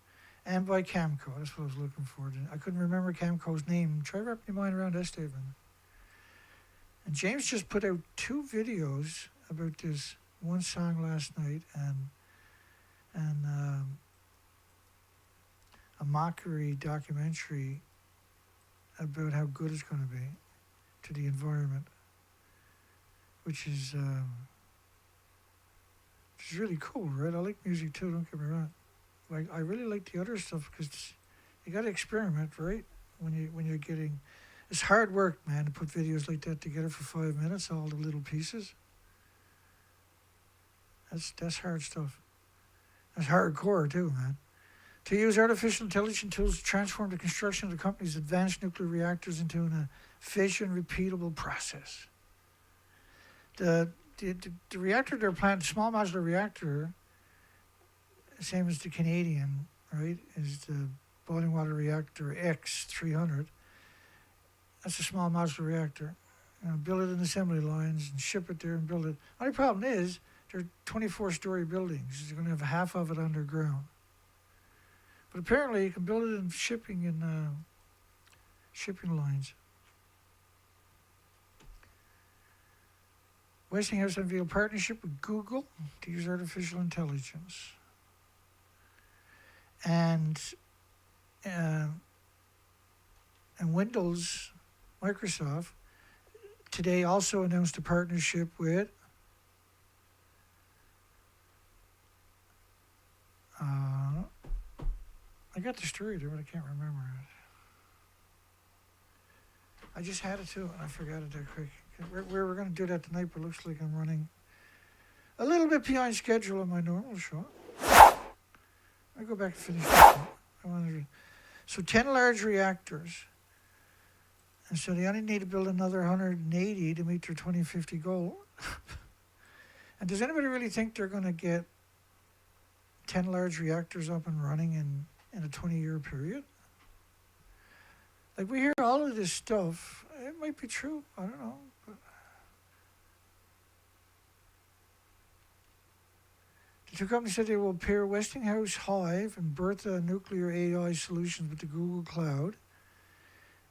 Speaker 2: and by Camco. That's what I was looking for. I couldn't remember Camco's name. Try wrapping your mind around that statement. And James just put out 2 videos about this one song last night and a mockery documentary about how good it's going to be to the environment, which is really cool, right? I like music too, don't get me wrong. Like, I really like the other stuff because you got to experiment, right? When you're getting, it's hard work, man, to put videos like that together for 5 minutes, all the little pieces. That's hard stuff. That's hardcore too, man. To use artificial intelligence tools to transform the construction of the company's advanced nuclear reactors into an efficient, repeatable process. The reactor they're planning, small modular reactor, same as the Canadian, right, is the boiling water reactor X300. That's a small modular reactor. Build it in assembly lines and ship it there and build it. Only problem is they're 24-story buildings. You're going to have half of it underground. But apparently you can build it in shipping lines. Westinghouse unveiled partnership with Google to use artificial intelligence. And Windows, Microsoft, today also announced a partnership with I got the story there, but I can't remember it. I just had it too, and I forgot it that quick. We were going to do that tonight, but it looks like I'm running a little bit behind schedule on my normal show. I'll go back and finish this. So 10 large reactors. And so they only need to build another 180 to meet their 2050 goal. And does anybody really think they're going to get 10 large reactors up and running in a 20-year period? Like, we hear all of this stuff. It might be true. I don't know. But the 2 companies said they will pair Westinghouse Hive and Bertha nuclear AI solutions with the Google Cloud.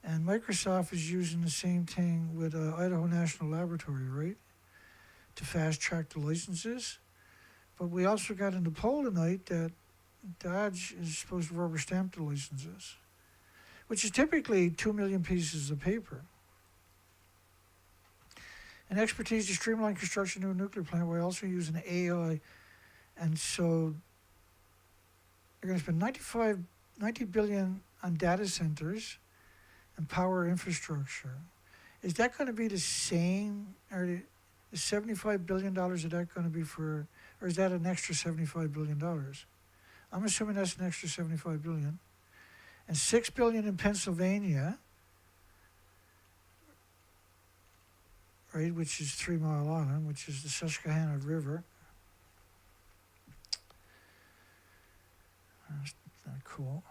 Speaker 2: And Microsoft is using the same thing with Idaho National Laboratory, right? To fast-track the licenses. But we also got in the poll tonight that DOGE is supposed to rubber stamp the licenses, which is typically 2 million pieces of paper. And expertise to streamline construction of a nuclear plant while also using AI. And so they're going to spend $90 billion on data centers and power infrastructure. Is that going to be the same, or the $75 billion, is that going to be for, or is that an extra $75 billion? I'm assuming that's an extra $75 billion. And $6 billion in Pennsylvania, right, which is 3 Mile Island, which is the Susquehanna River. That's not cool.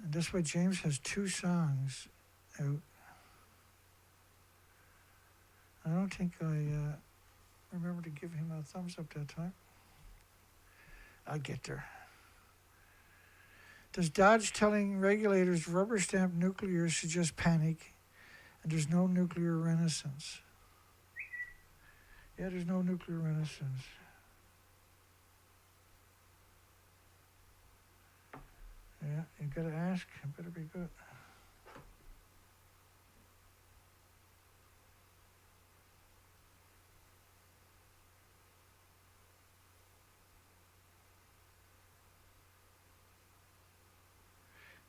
Speaker 2: And that's why James has 2 songs out. I don't think I remember to give him a thumbs up that time. I'll get there. Does DOGE telling regulators rubber stamp nuclear suggest panic and there's no nuclear renaissance? Yeah, there's no nuclear renaissance. Yeah, you gotta ask. It better be good.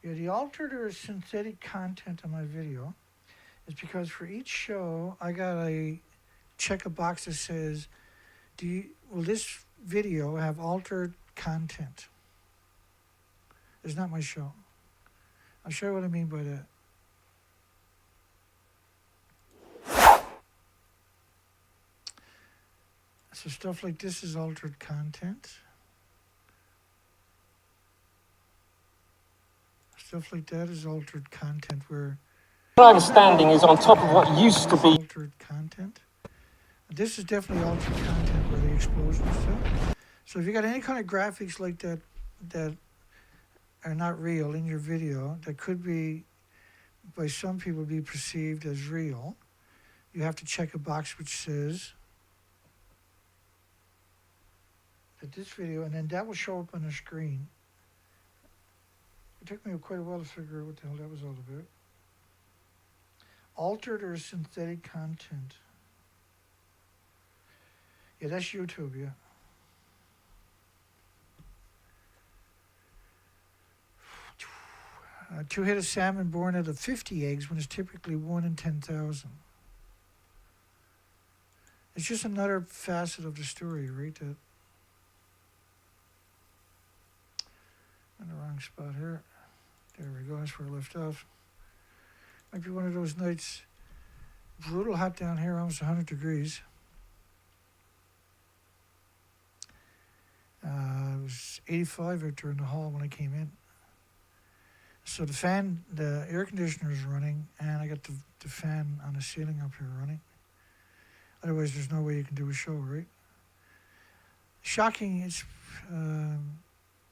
Speaker 2: Yeah, the altered or synthetic content of my video is because for each show, I gotta check a box that says, will this video have altered content? It's not my show. I'll show you what I mean by that. So stuff like this is altered content. Stuff like that is altered content where
Speaker 5: My understanding is on top of what used to be
Speaker 2: altered content. This is definitely altered content where the explosions stuff. So if you got any kind of graphics like that that are not real in your video, that could be by some people be perceived as real, you have to check a box which says that this video, and then that will show up on the screen. It took me quite a while to figure out what the hell that was all about. Altered or synthetic content. Yeah, that's YouTube, yeah. To hit a salmon born out of 50 eggs when it's typically 1 in 10,000. It's just another facet of the story, right? That in the wrong spot here. There we go, that's where I left off. Might be one of those nights, brutal hot down here, almost 100 degrees. It was 85 out there in the hall when I came in. So the air conditioner is running, and I got the fan on the ceiling up here running. Otherwise, there's no way you can do a show, right? Shocking, it's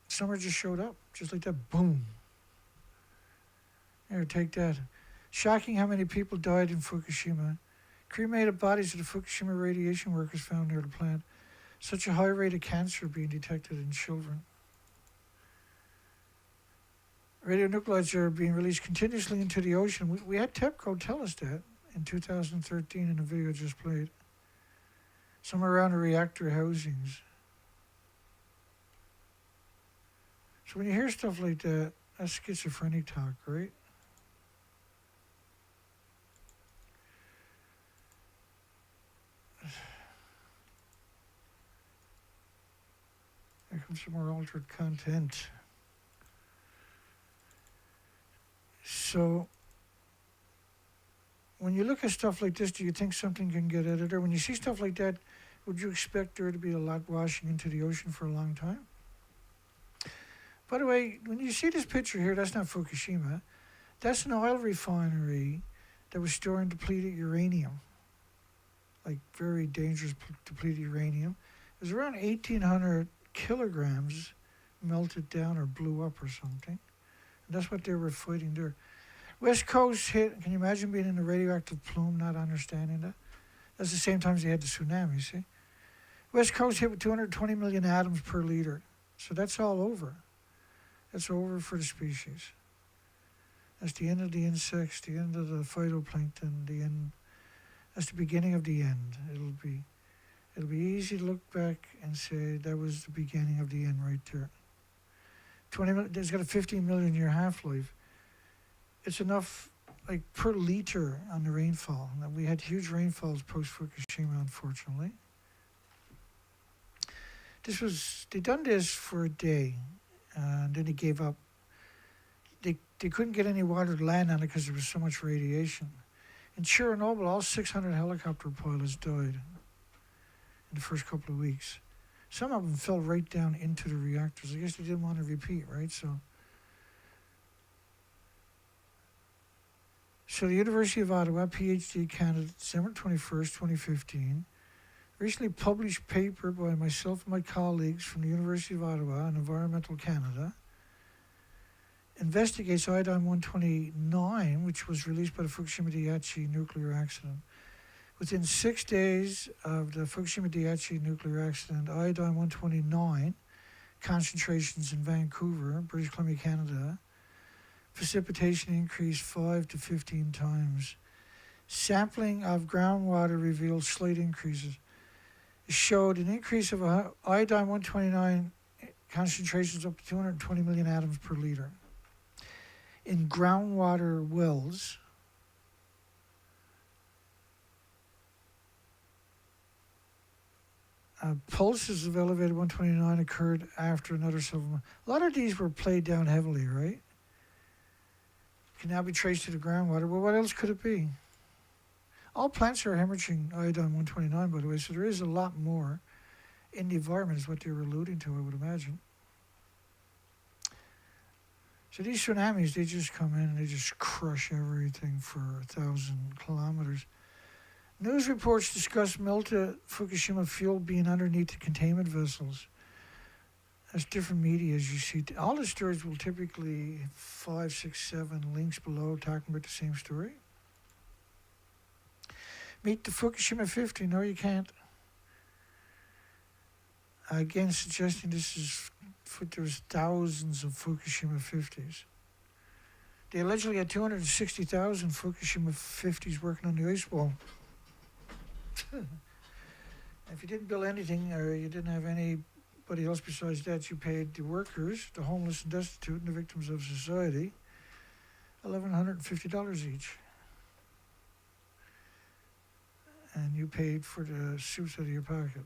Speaker 2: summer just showed up, just like that, boom. Here, take that. Shocking how many people died in Fukushima. Cremated bodies of the Fukushima radiation workers found near the plant. Such a high rate of cancer being detected in children. Radionuclides are being released continuously into the ocean. We had TEPCO tell us that in 2013 in the video just played. Somewhere around the reactor housings. So when you hear stuff like that, that's schizophrenic talk, right? There comes some more altered content. So, when you look at stuff like this, do you think something can get edited? Or when you see stuff like that, would you expect there to be a lot washing into the ocean for a long time? By the way, when you see this picture here, that's not Fukushima. That's an oil refinery that was storing depleted uranium, like very dangerous depleted uranium. It was around 1,800 kilograms melted down or blew up or something. And that's what they were fighting there. West Coast hit, can you imagine being in a radioactive plume, not understanding that? That's the same time as they had the tsunami, see? West Coast hit with 220 million atoms per liter. So that's all over. That's over for the species. That's the end of the insects, the end of the phytoplankton, the end. That's the beginning of the end. It'll be easy to look back and say that was the beginning of the end right there. It's got a 15 million year half-life. it's enough, like per liter on the rainfall. Now, we had huge rainfalls post Fukushima, unfortunately. They done this for a day, and then they gave up. They couldn't get any water to land on it because there was so much radiation. In Chernobyl, all 600 helicopter pilots died in the first couple of weeks. Some of them fell right down into the reactors. I guess they didn't want to repeat, right? So the University of Ottawa, PhD candidate, December 21st, 2015, recently published paper by myself and my colleagues from the University of Ottawa and Environmental Canada, investigates iodine-129, which was released by the Fukushima Daiichi nuclear accident. Within 6 days of the Fukushima Daiichi nuclear accident, iodine-129 concentrations in Vancouver, British Columbia, Canada, precipitation increased 5 to 15 times. Sampling of groundwater revealed slight increases. It showed an increase of iodine-129 concentrations up to 220 million atoms per liter. In groundwater wells, pulses of elevated 129 occurred after another several months. A lot of these were played down heavily, right? Can now be traced to the groundwater. Well, what else could it be? All plants are hemorrhaging iodine-129, by the way, so there is a lot more in the environment, is what they were alluding to, I would imagine. So these tsunamis, they just come in and they just crush everything for 1,000 kilometers. News reports discuss melted Fukushima fuel being underneath the containment vessels. That's different media, as you see. All the stories will typically 5, 6, 7 links below talking about the same story. Meet the Fukushima 50. No, you can't. Again, suggesting there's thousands of Fukushima 50s. They allegedly had 260,000 Fukushima 50s working on the ice wall. If you didn't build anything, or you didn't have anybody else besides that, you paid the workers, the homeless and destitute, and the victims of society $1,150 each. And you paid for the suits out of your pocket.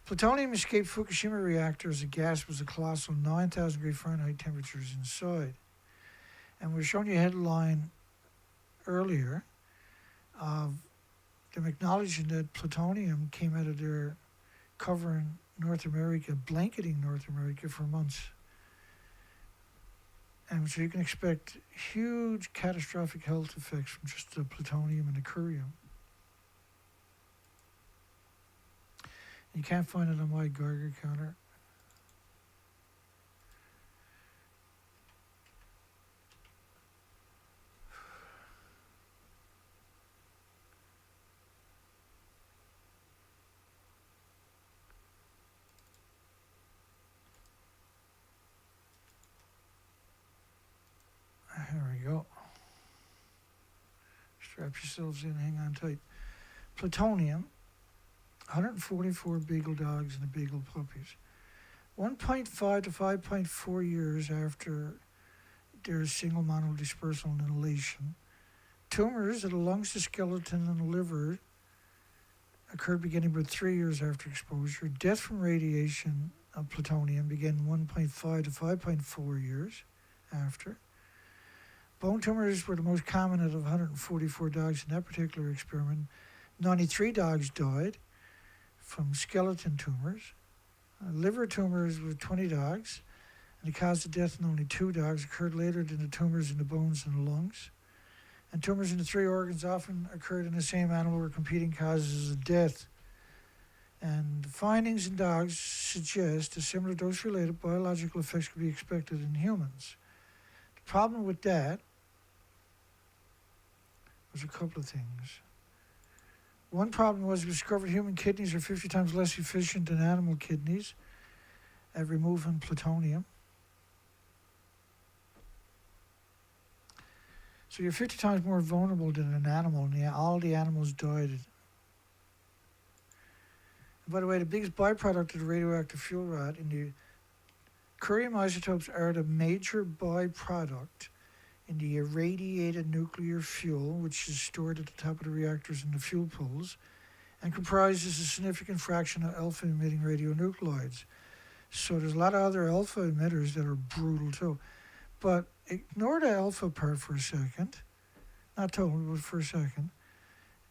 Speaker 2: Plutonium escaped Fukushima reactor as the gas was a colossal 9,000 degree Fahrenheit temperatures inside. And we're showing you a headline earlier of them acknowledging that plutonium came out of there covering North America, blanketing North America for months. And so you can expect huge catastrophic health effects from just the plutonium and the curium. You can't find it on my Geiger counter. There we go. Strap yourselves in, hang on tight. Plutonium. 144 beagle dogs and the beagle puppies. 1.5 to 5.4 years after their single monodispersal inhalation, tumors of the lungs, the skeleton, and the liver occurred beginning about 3 years after exposure. Death from radiation of plutonium began 1.5 to 5.4 years after. Bone tumors were the most common out of 144 dogs in that particular experiment. 93 dogs died from skeleton tumors. Liver tumors with 20 dogs, and the cause of death in only 2 dogs occurred later than the tumors in the bones and the lungs. And tumors in the 3 organs often occurred in the same animal were competing causes of death. And the findings in dogs suggest a similar dose-related biological effects could be expected in humans. The problem with that was a couple of things. One problem was we discovered human kidneys are 50 times less efficient than animal kidneys at removing plutonium. So you're 50 times more vulnerable than an animal, and all the animals died. And by the way, the biggest byproduct of the radioactive fuel rod in the curium isotopes are the major byproduct in the irradiated nuclear fuel, which is stored at the top of the reactors in the fuel pools, and comprises a significant fraction of alpha-emitting radionuclides. So there's a lot of other alpha emitters that are brutal too. But ignore the alpha part for a second. Not totally, but for a second.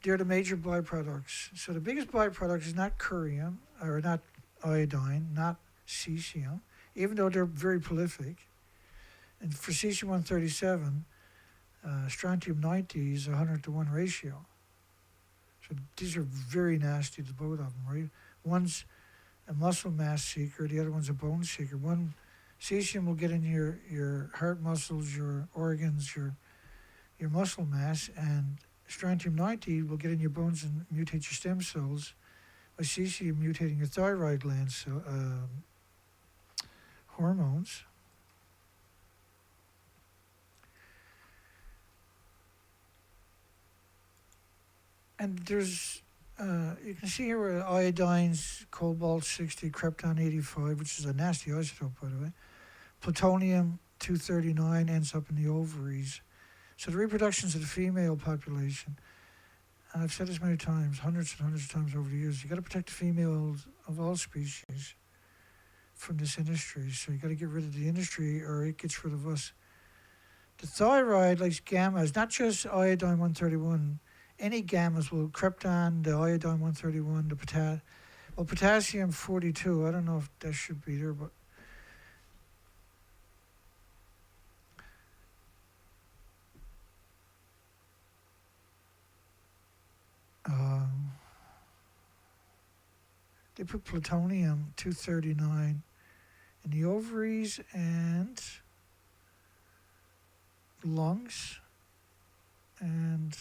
Speaker 2: They're the major byproducts. So the biggest byproduct is not curium, or not iodine, not cesium, even though they're very prolific. And for cesium-137, strontium-90 is a 100-to-1 ratio. So these are very nasty, the both of them, right? One's a muscle mass seeker, the other one's a bone seeker. One, cesium will get in your heart muscles, your organs, your muscle mass, and strontium-90 will get in your bones and mutate your stem cells, by cesium mutating your thyroid glands, hormones. And there's, you can see here where iodine's cobalt-60, krypton-85, which is a nasty isotope, by the way. Plutonium-239 ends up in the ovaries. So the reproductions of the female population, and I've said this many times, hundreds and hundreds of times over the years, you got to protect the females of all species from this industry. So you got to get rid of the industry, or it gets rid of us. The thyroid likes gammas, not just iodine-131. Any gammas will, krypton, the iodine-131, the potassium-42. I don't know if that should be there, but they put plutonium-239 in the ovaries and lungs, and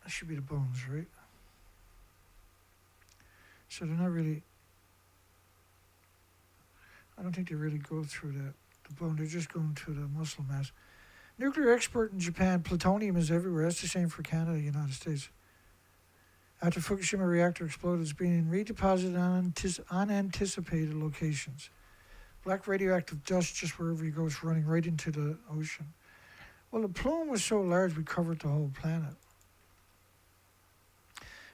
Speaker 2: that should be the bones, right? So they're not really, I don't think they really go through the bone, they're just going to the muscle mass. Nuclear expert in Japan, plutonium is everywhere. That's the same for Canada, United States. After Fukushima reactor exploded, it's being redeposited on unanticipated locations. Black radioactive dust just wherever you go is running right into the ocean. Well, the plume was so large we covered the whole planet.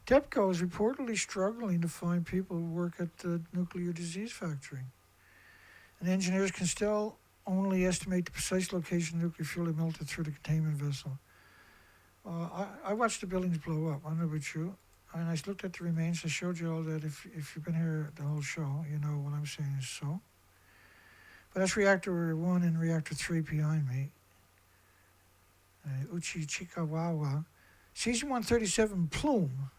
Speaker 2: TEPCO is reportedly struggling to find people who work at the nuclear disease factory. And engineers can still only estimate the precise location of nuclear fuel that melted through the containment vessel. I watched the buildings blow up. I don't know about you. And I looked at the remains. I showed you all that. If you've been here the whole show, you know what I'm saying is so. But that's reactor 1 and reactor 3 behind me. Uchi Chikawawa. Cesium-137 plume.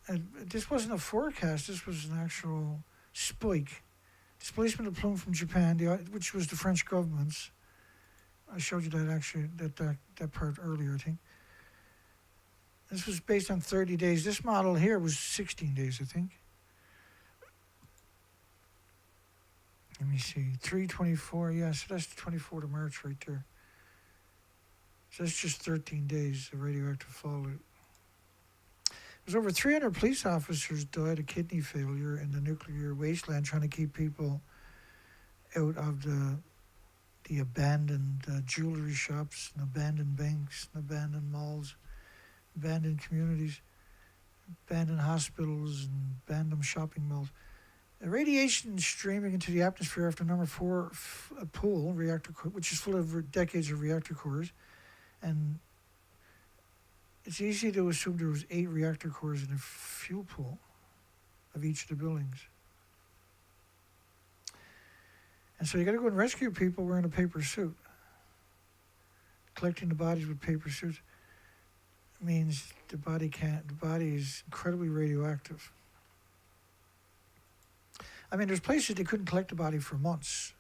Speaker 2: And this wasn't a forecast. This was an actual spike. Displacement of plume from Japan, which was the French government's. I showed you that actually, that part earlier, I think. This was based on 30 days. This model here was 16 days, I think. Let me see, 3/24, yeah, so that's the 24th of March right there. So that's just 13 days of radioactive fallout. There's over 300 police officers died of kidney failure in the nuclear wasteland trying to keep people out of the abandoned jewelry shops and abandoned banks and abandoned malls, abandoned communities, abandoned hospitals and abandoned shopping malls. The radiation streaming into the atmosphere after number 4 pool reactor, which is full of decades of reactor cores, and it's easy to assume there was 8 reactor cores in a fuel pool of each of the buildings. And so you got to go and rescue people wearing a paper suit. Collecting the bodies with paper suits means the body is incredibly radioactive. I mean, there's places they couldn't collect the body for months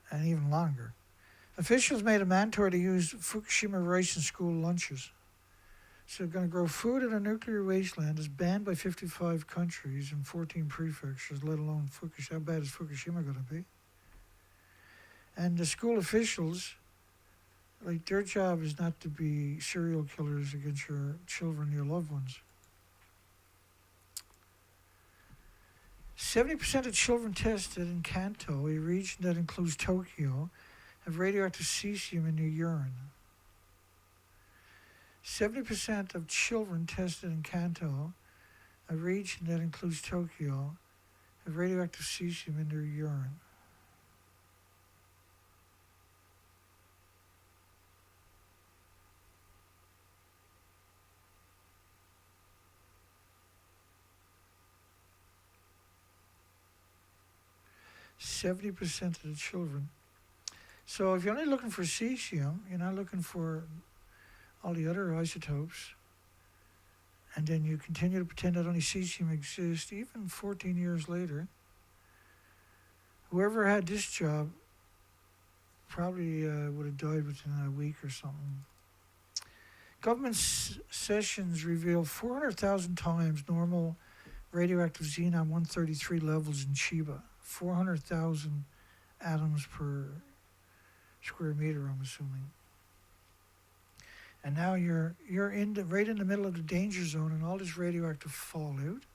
Speaker 2: and even longer. Officials made it mandatory to use Fukushima rice in school lunches. So they're going to grow food in a nuclear wasteland is banned by 55 countries and 14 prefectures, let alone Fukushima. How bad is Fukushima going to be? And the school officials, like, their job is not to be serial killers against your children, your loved ones. 70% of children tested in Kanto, a region that includes Tokyo, have radioactive cesium in their urine. 70% of children tested in Kanto, a region that includes Tokyo, have radioactive cesium in their urine. %70 of the children. So if you're only looking for cesium, you're not looking for all the other isotopes, and then you continue to pretend that only cesium exists, even 14 years later, whoever had this job probably would have died within a week or something. Government sessions reveal 400,000 times normal radioactive xenon-133 levels in Chiba. 400,000 atoms per square meter, I'm assuming. And now you're right in the middle of the danger zone and all this radioactive fallout.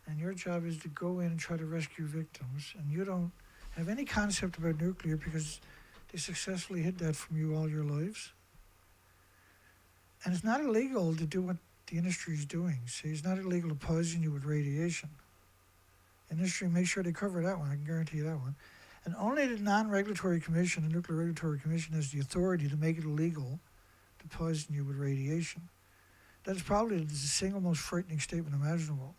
Speaker 2: And your job is to go in and try to rescue victims. And you don't have any concept about nuclear because they successfully hid that from you all your lives. And it's not illegal to do what the industry is doing. See, it's not illegal to poison you with radiation. Industry, make sure they cover that one. I can guarantee you that one. And only the non-regulatory commission, the Nuclear Regulatory Commission, has the authority to make it illegal to poison you with radiation. That is probably the single most frightening statement imaginable.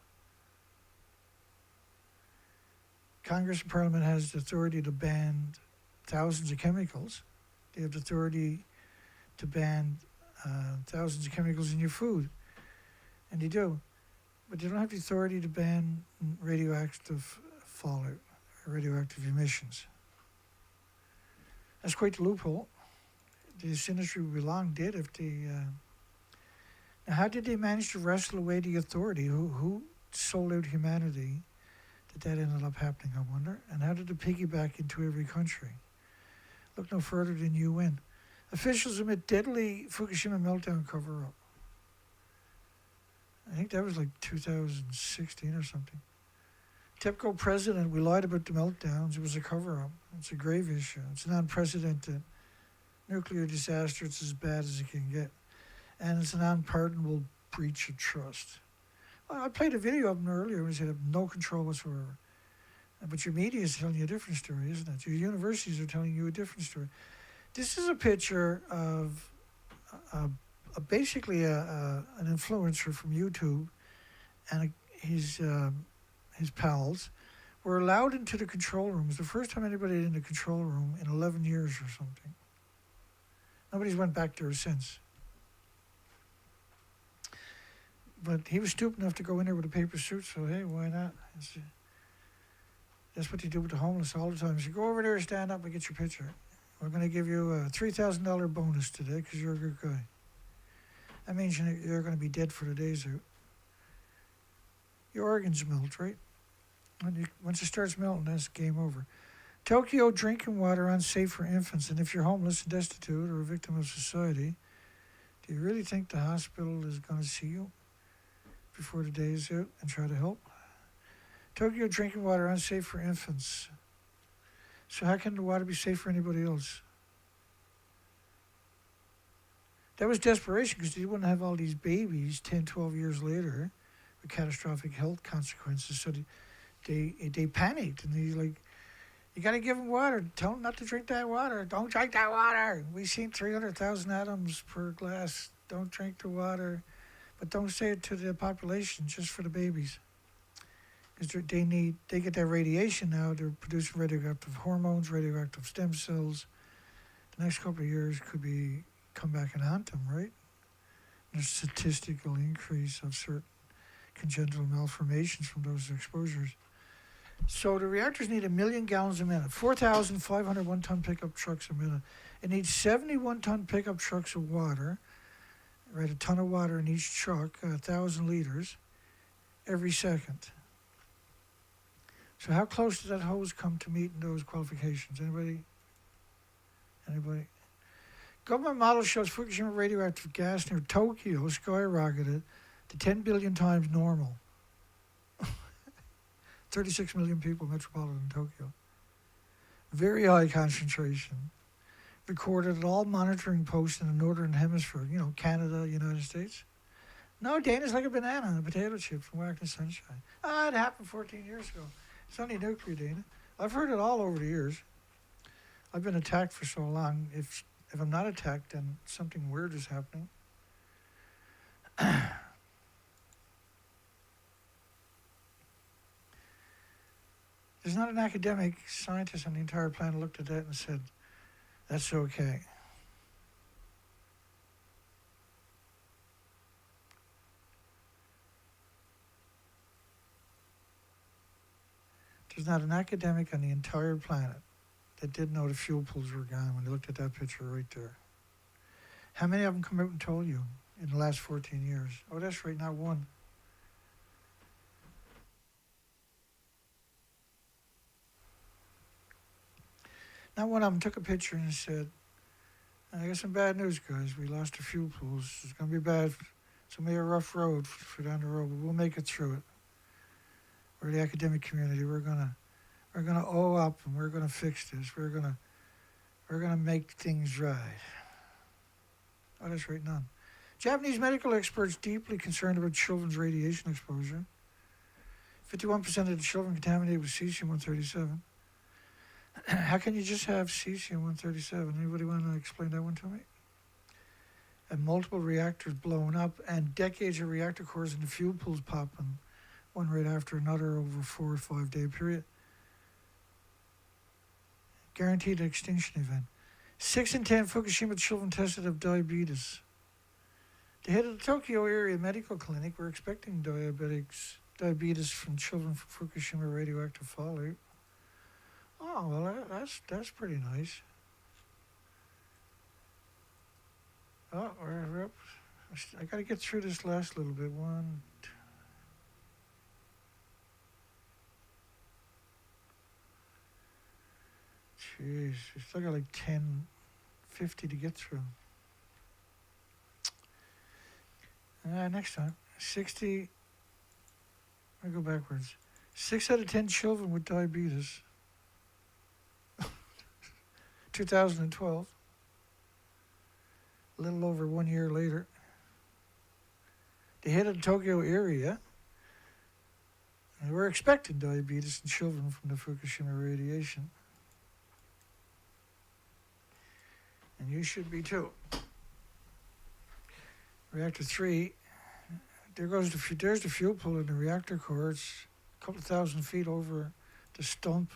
Speaker 2: Congress and Parliament has the authority to ban thousands of chemicals. They have the authority to ban thousands of chemicals in your food. And they do. But they don't have the authority to ban radioactive fallout or radioactive emissions. That's quite the loophole. This industry would be long dead if they... Now, how did they manage to wrestle away the authority? Who sold out humanity that ended up happening, I wonder? And how did it piggyback into every country? Look no further than UN. Officials admit deadly Fukushima meltdown cover-up. I think that was like 2016 or something. TEPCO president, we lied about the meltdowns. It was a cover-up. It's a grave issue. It's an unprecedented nuclear disaster. It's as bad as it can get. And it's an unpardonable breach of trust. Well, I played a video of them earlier when he said have no control whatsoever. But your media is telling you a different story, isn't it? Your universities are telling you a different story. This is a picture of basically an influencer from YouTube, and his pals were allowed into the control room. It was the first time anybody in the control room in 11 years or something. Nobody's went back there since. But he was stupid enough to go in there with a paper suit, so hey, why not? That's what they do with the homeless all the time. So go over there, stand up, and get your picture. We're going to give you a $3,000 bonus today because you're a good guy. That means you're going to be dead for the days out. Your organs melt, right? Once it starts melting, that's game over. Tokyo drinking water unsafe for infants. And if you're homeless and destitute or a victim of society, do you really think the hospital is going to see you before the day is out and try to help? Tokyo drinking water unsafe for infants. So how can the water be safe for anybody else? That was desperation because they wouldn't have all these babies 10, 12 years later with catastrophic health consequences. So they panicked and they like, you got to give them water. Tell them not to drink that water. Don't drink that water. We've seen 300,000 atoms per glass. Don't drink the water. But don't say it to the population, just for the babies. Because they get that radiation now. They're producing radioactive hormones, radioactive stem cells. The next couple of years could come back and haunt them, right? There's a statistical increase of certain congenital malformations from those exposures. So the reactors need 1 million gallons a minute, 4,500 one-ton pickup trucks a minute. It needs 71-ton pickup trucks of water, right? A ton of water in each truck, 1,000 liters, every second. So how close did that hose come to meeting those qualifications? Anybody? Government model shows Fukushima radioactive gas near Tokyo skyrocketed to 10 billion times normal. 36 million people, metropolitan Tokyo. Very high concentration. Recorded at all monitoring posts in the northern hemisphere, Canada, United States. No, Dana's like a banana and a potato chip from whacked in sunshine. It happened 14 years ago. It's only nuclear, Dana. I've heard it all over the years. I've been attacked for so long. If I'm not attacked, then something weird is happening. There's not an academic scientist on the entire planet looked at that and said, that's okay. There's not an academic on the entire planet that didn't know the fuel pools were gone when they looked at that picture right there. How many of them come out and told you in the last 14 years? Oh, that's right, not one. Not one of them took a picture and said, I got some bad news, guys. We lost the fuel pools. It's going to be bad. It's going to be a rough road for down the road, but we'll make it through it. We're the academic community. We're gonna owe up, and we're gonna fix this. We're gonna make things right. Oh, that's right, none. Japanese medical experts deeply concerned about children's radiation exposure. 51% of the children contaminated with cesium-137. How can you just have cesium-137? Anybody want to explain that one to me? And multiple reactors blowing up, and decades of reactor cores in the fuel pools popping, one right after another over a 4 or 5 day period. Guaranteed extinction event. 6 in 10 Fukushima children tested of diabetes. The head of the Tokyo area medical clinic were expecting diabetes from children from Fukushima radioactive fallout. Oh, well, that's pretty nice. Oh, we're up. I got to get through this last little bit. One, two. Jeez, we still got like 10:50 to get through. Next time, 60. I go backwards. 6 out of 10 children with diabetes. 2012. A little over 1 year later. The head of the Tokyo area. And we're expecting diabetes in children from the Fukushima radiation. And you should be too. Reactor 3, there's the fuel pool in the reactor core. It's a couple of 1,000 feet over the stump.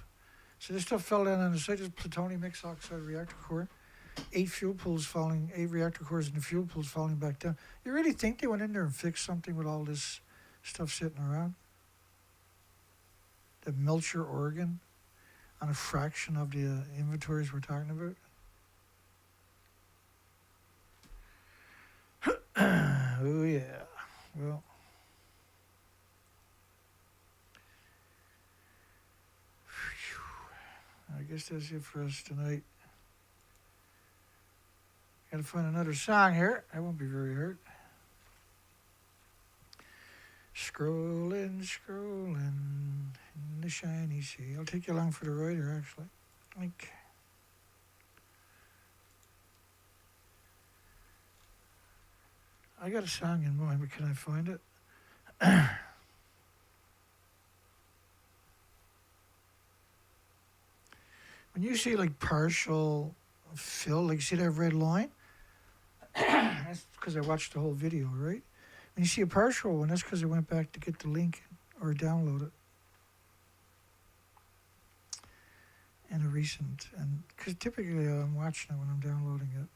Speaker 2: So this stuff fell down on the site. There's plutonium mixed oxide reactor core. 8 reactor cores in the fuel pools falling back down. You really think they went in there and fixed something with all this stuff sitting around? The Melcher, Oregon, on a fraction of the inventories we're talking about? Oh, yeah. Well, I guess that's it for us tonight. Gotta find another song here. I won't be very hurt. Scrolling in the shiny sea. I'll take you along for the ride here, actually. Like. I got a song in mind, but can I find it? When you see like partial fill, like see that red line? That's because I watched the whole video, right? When you see a partial one, that's because I went back to get the link or download it. In a recent, and because typically I'm watching it when I'm downloading it.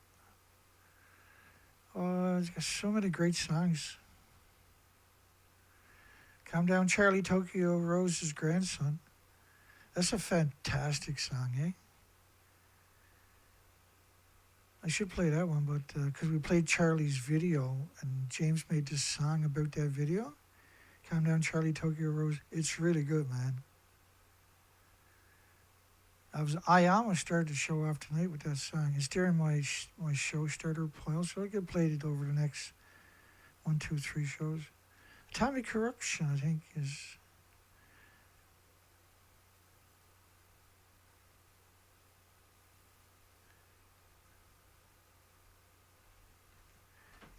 Speaker 2: Oh, it's got so many great songs. Calm Down Charlie, Tokyo Rose's grandson. That's a fantastic song, eh? I should play that one, but because we played Charlie's video, and James made this song about that video. Calm Down Charlie, Tokyo Rose. It's really good, man. I almost started the show off tonight with that song. It's during my show starter pile, so I get played it over the next 1, 2, 3 shows. Atomic Corruption, I think, is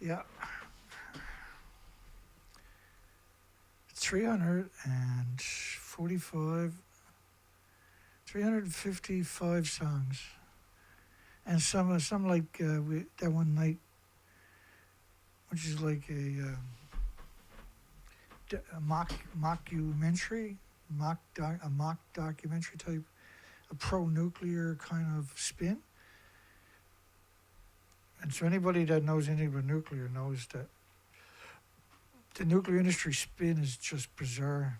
Speaker 2: Yeah. 355 songs. And some like that one night, which is like a mockumentary, a mock documentary type, a pro-nuclear kind of spin. And so anybody that knows anything about nuclear knows that the nuclear industry spin is just bizarre.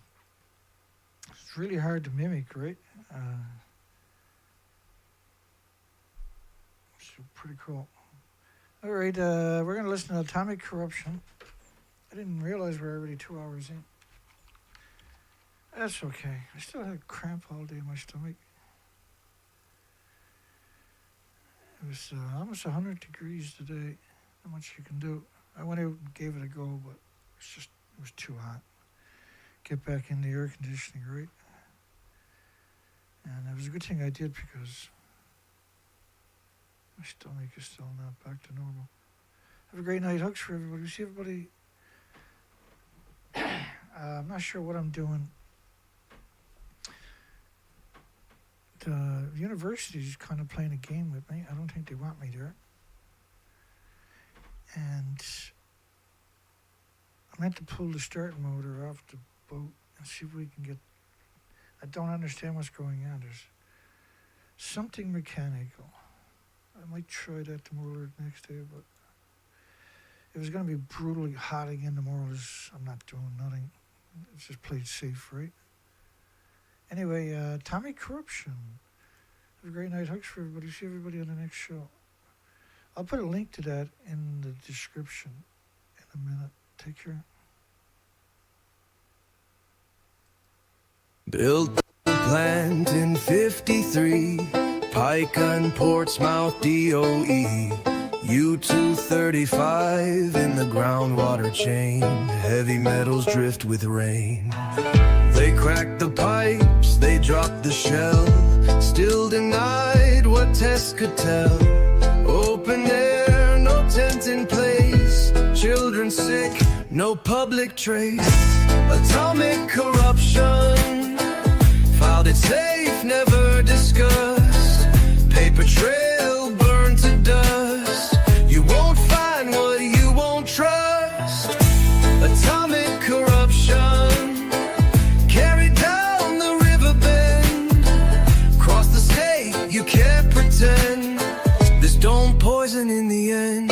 Speaker 2: It's really hard to mimic, right? So pretty cool. All right, we're going to listen to Atomic Corruption. I didn't realize we're already 2 hours in. That's okay. I still had cramp all day in my stomach. It was almost 100 degrees today. Not much you can do. I went out and gave it a go, but it was too hot. Get back in the air conditioning, right? And it was a good thing I did because my stomach is still not back to normal. Have a great night. Hugs for everybody. See everybody. I'm not sure what I'm doing. The university's kind of playing a game with me. I don't think they want me there. And I meant to pull the starting motor off the boat and see if we can get... I don't understand what's going on. There's something mechanical. I might try that tomorrow or next day, but if it's going to be brutally hot again tomorrow, I'm not doing nothing. It's just played safe, right? Anyway, Atomic Corruption. Have a great night. Hugs for everybody. See everybody on the next show. I'll put a link to that in the description in a minute. Take care.
Speaker 10: Built a plant in 53, Pike and Portsmouth DOE. U-235 in the groundwater chain. Heavy metals drift with rain. They cracked the pipes, they dropped the shell. Still denied what tests could tell. Open air, no tent in place. Children sick, no public trace. Atomic corruption, filed it safe, never discussed. Paper trail burned to dust. You won't find what you won't trust. Atomic corruption, carried down the river bend. Across the state, you can't pretend this don't poison in the end.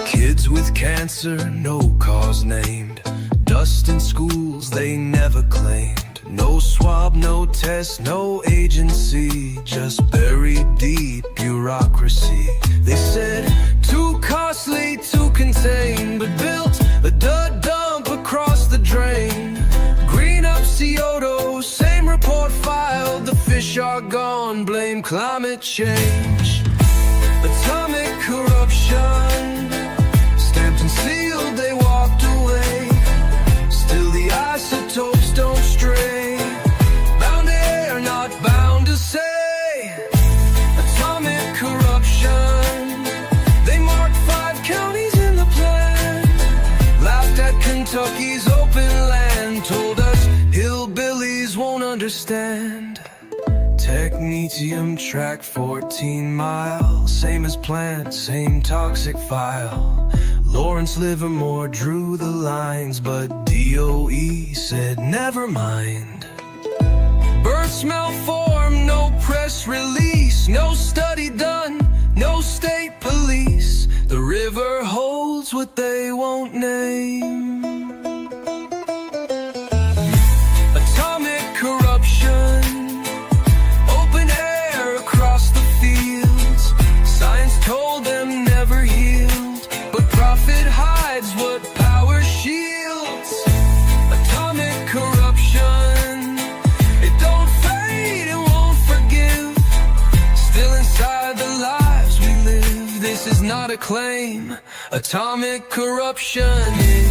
Speaker 10: Kids with cancer, no cause named. Dust in schools they never claimed. No swab, no test, no agency. Just buried deep bureaucracy. They said too costly to contain, but built a dud dump across the drain. Green up CO2, same report filed. The fish are gone, blame climate change. Atomic corruption, stamped and sealed, they walked away. Still the isotopes don't stray. Bound to air, not bound to say. Atomic corruption, they marked 5 counties in the plan. Laughed at Kentucky's open land. Told us hillbillies won't understand. Technetium track 14 miles. Same as plant, same toxic file. Lawrence Livermore drew the lines, but DOE said never mind. Birth smell form, no press release. No study done, no state police. The river holds what they won't name. Atomic corruption, open air across the fields. Science told them never healed, but profit hides what power shields. Atomic corruption, it don't fade, it won't forgive. Still inside the lives we live. This is not a claim. Atomic corruption is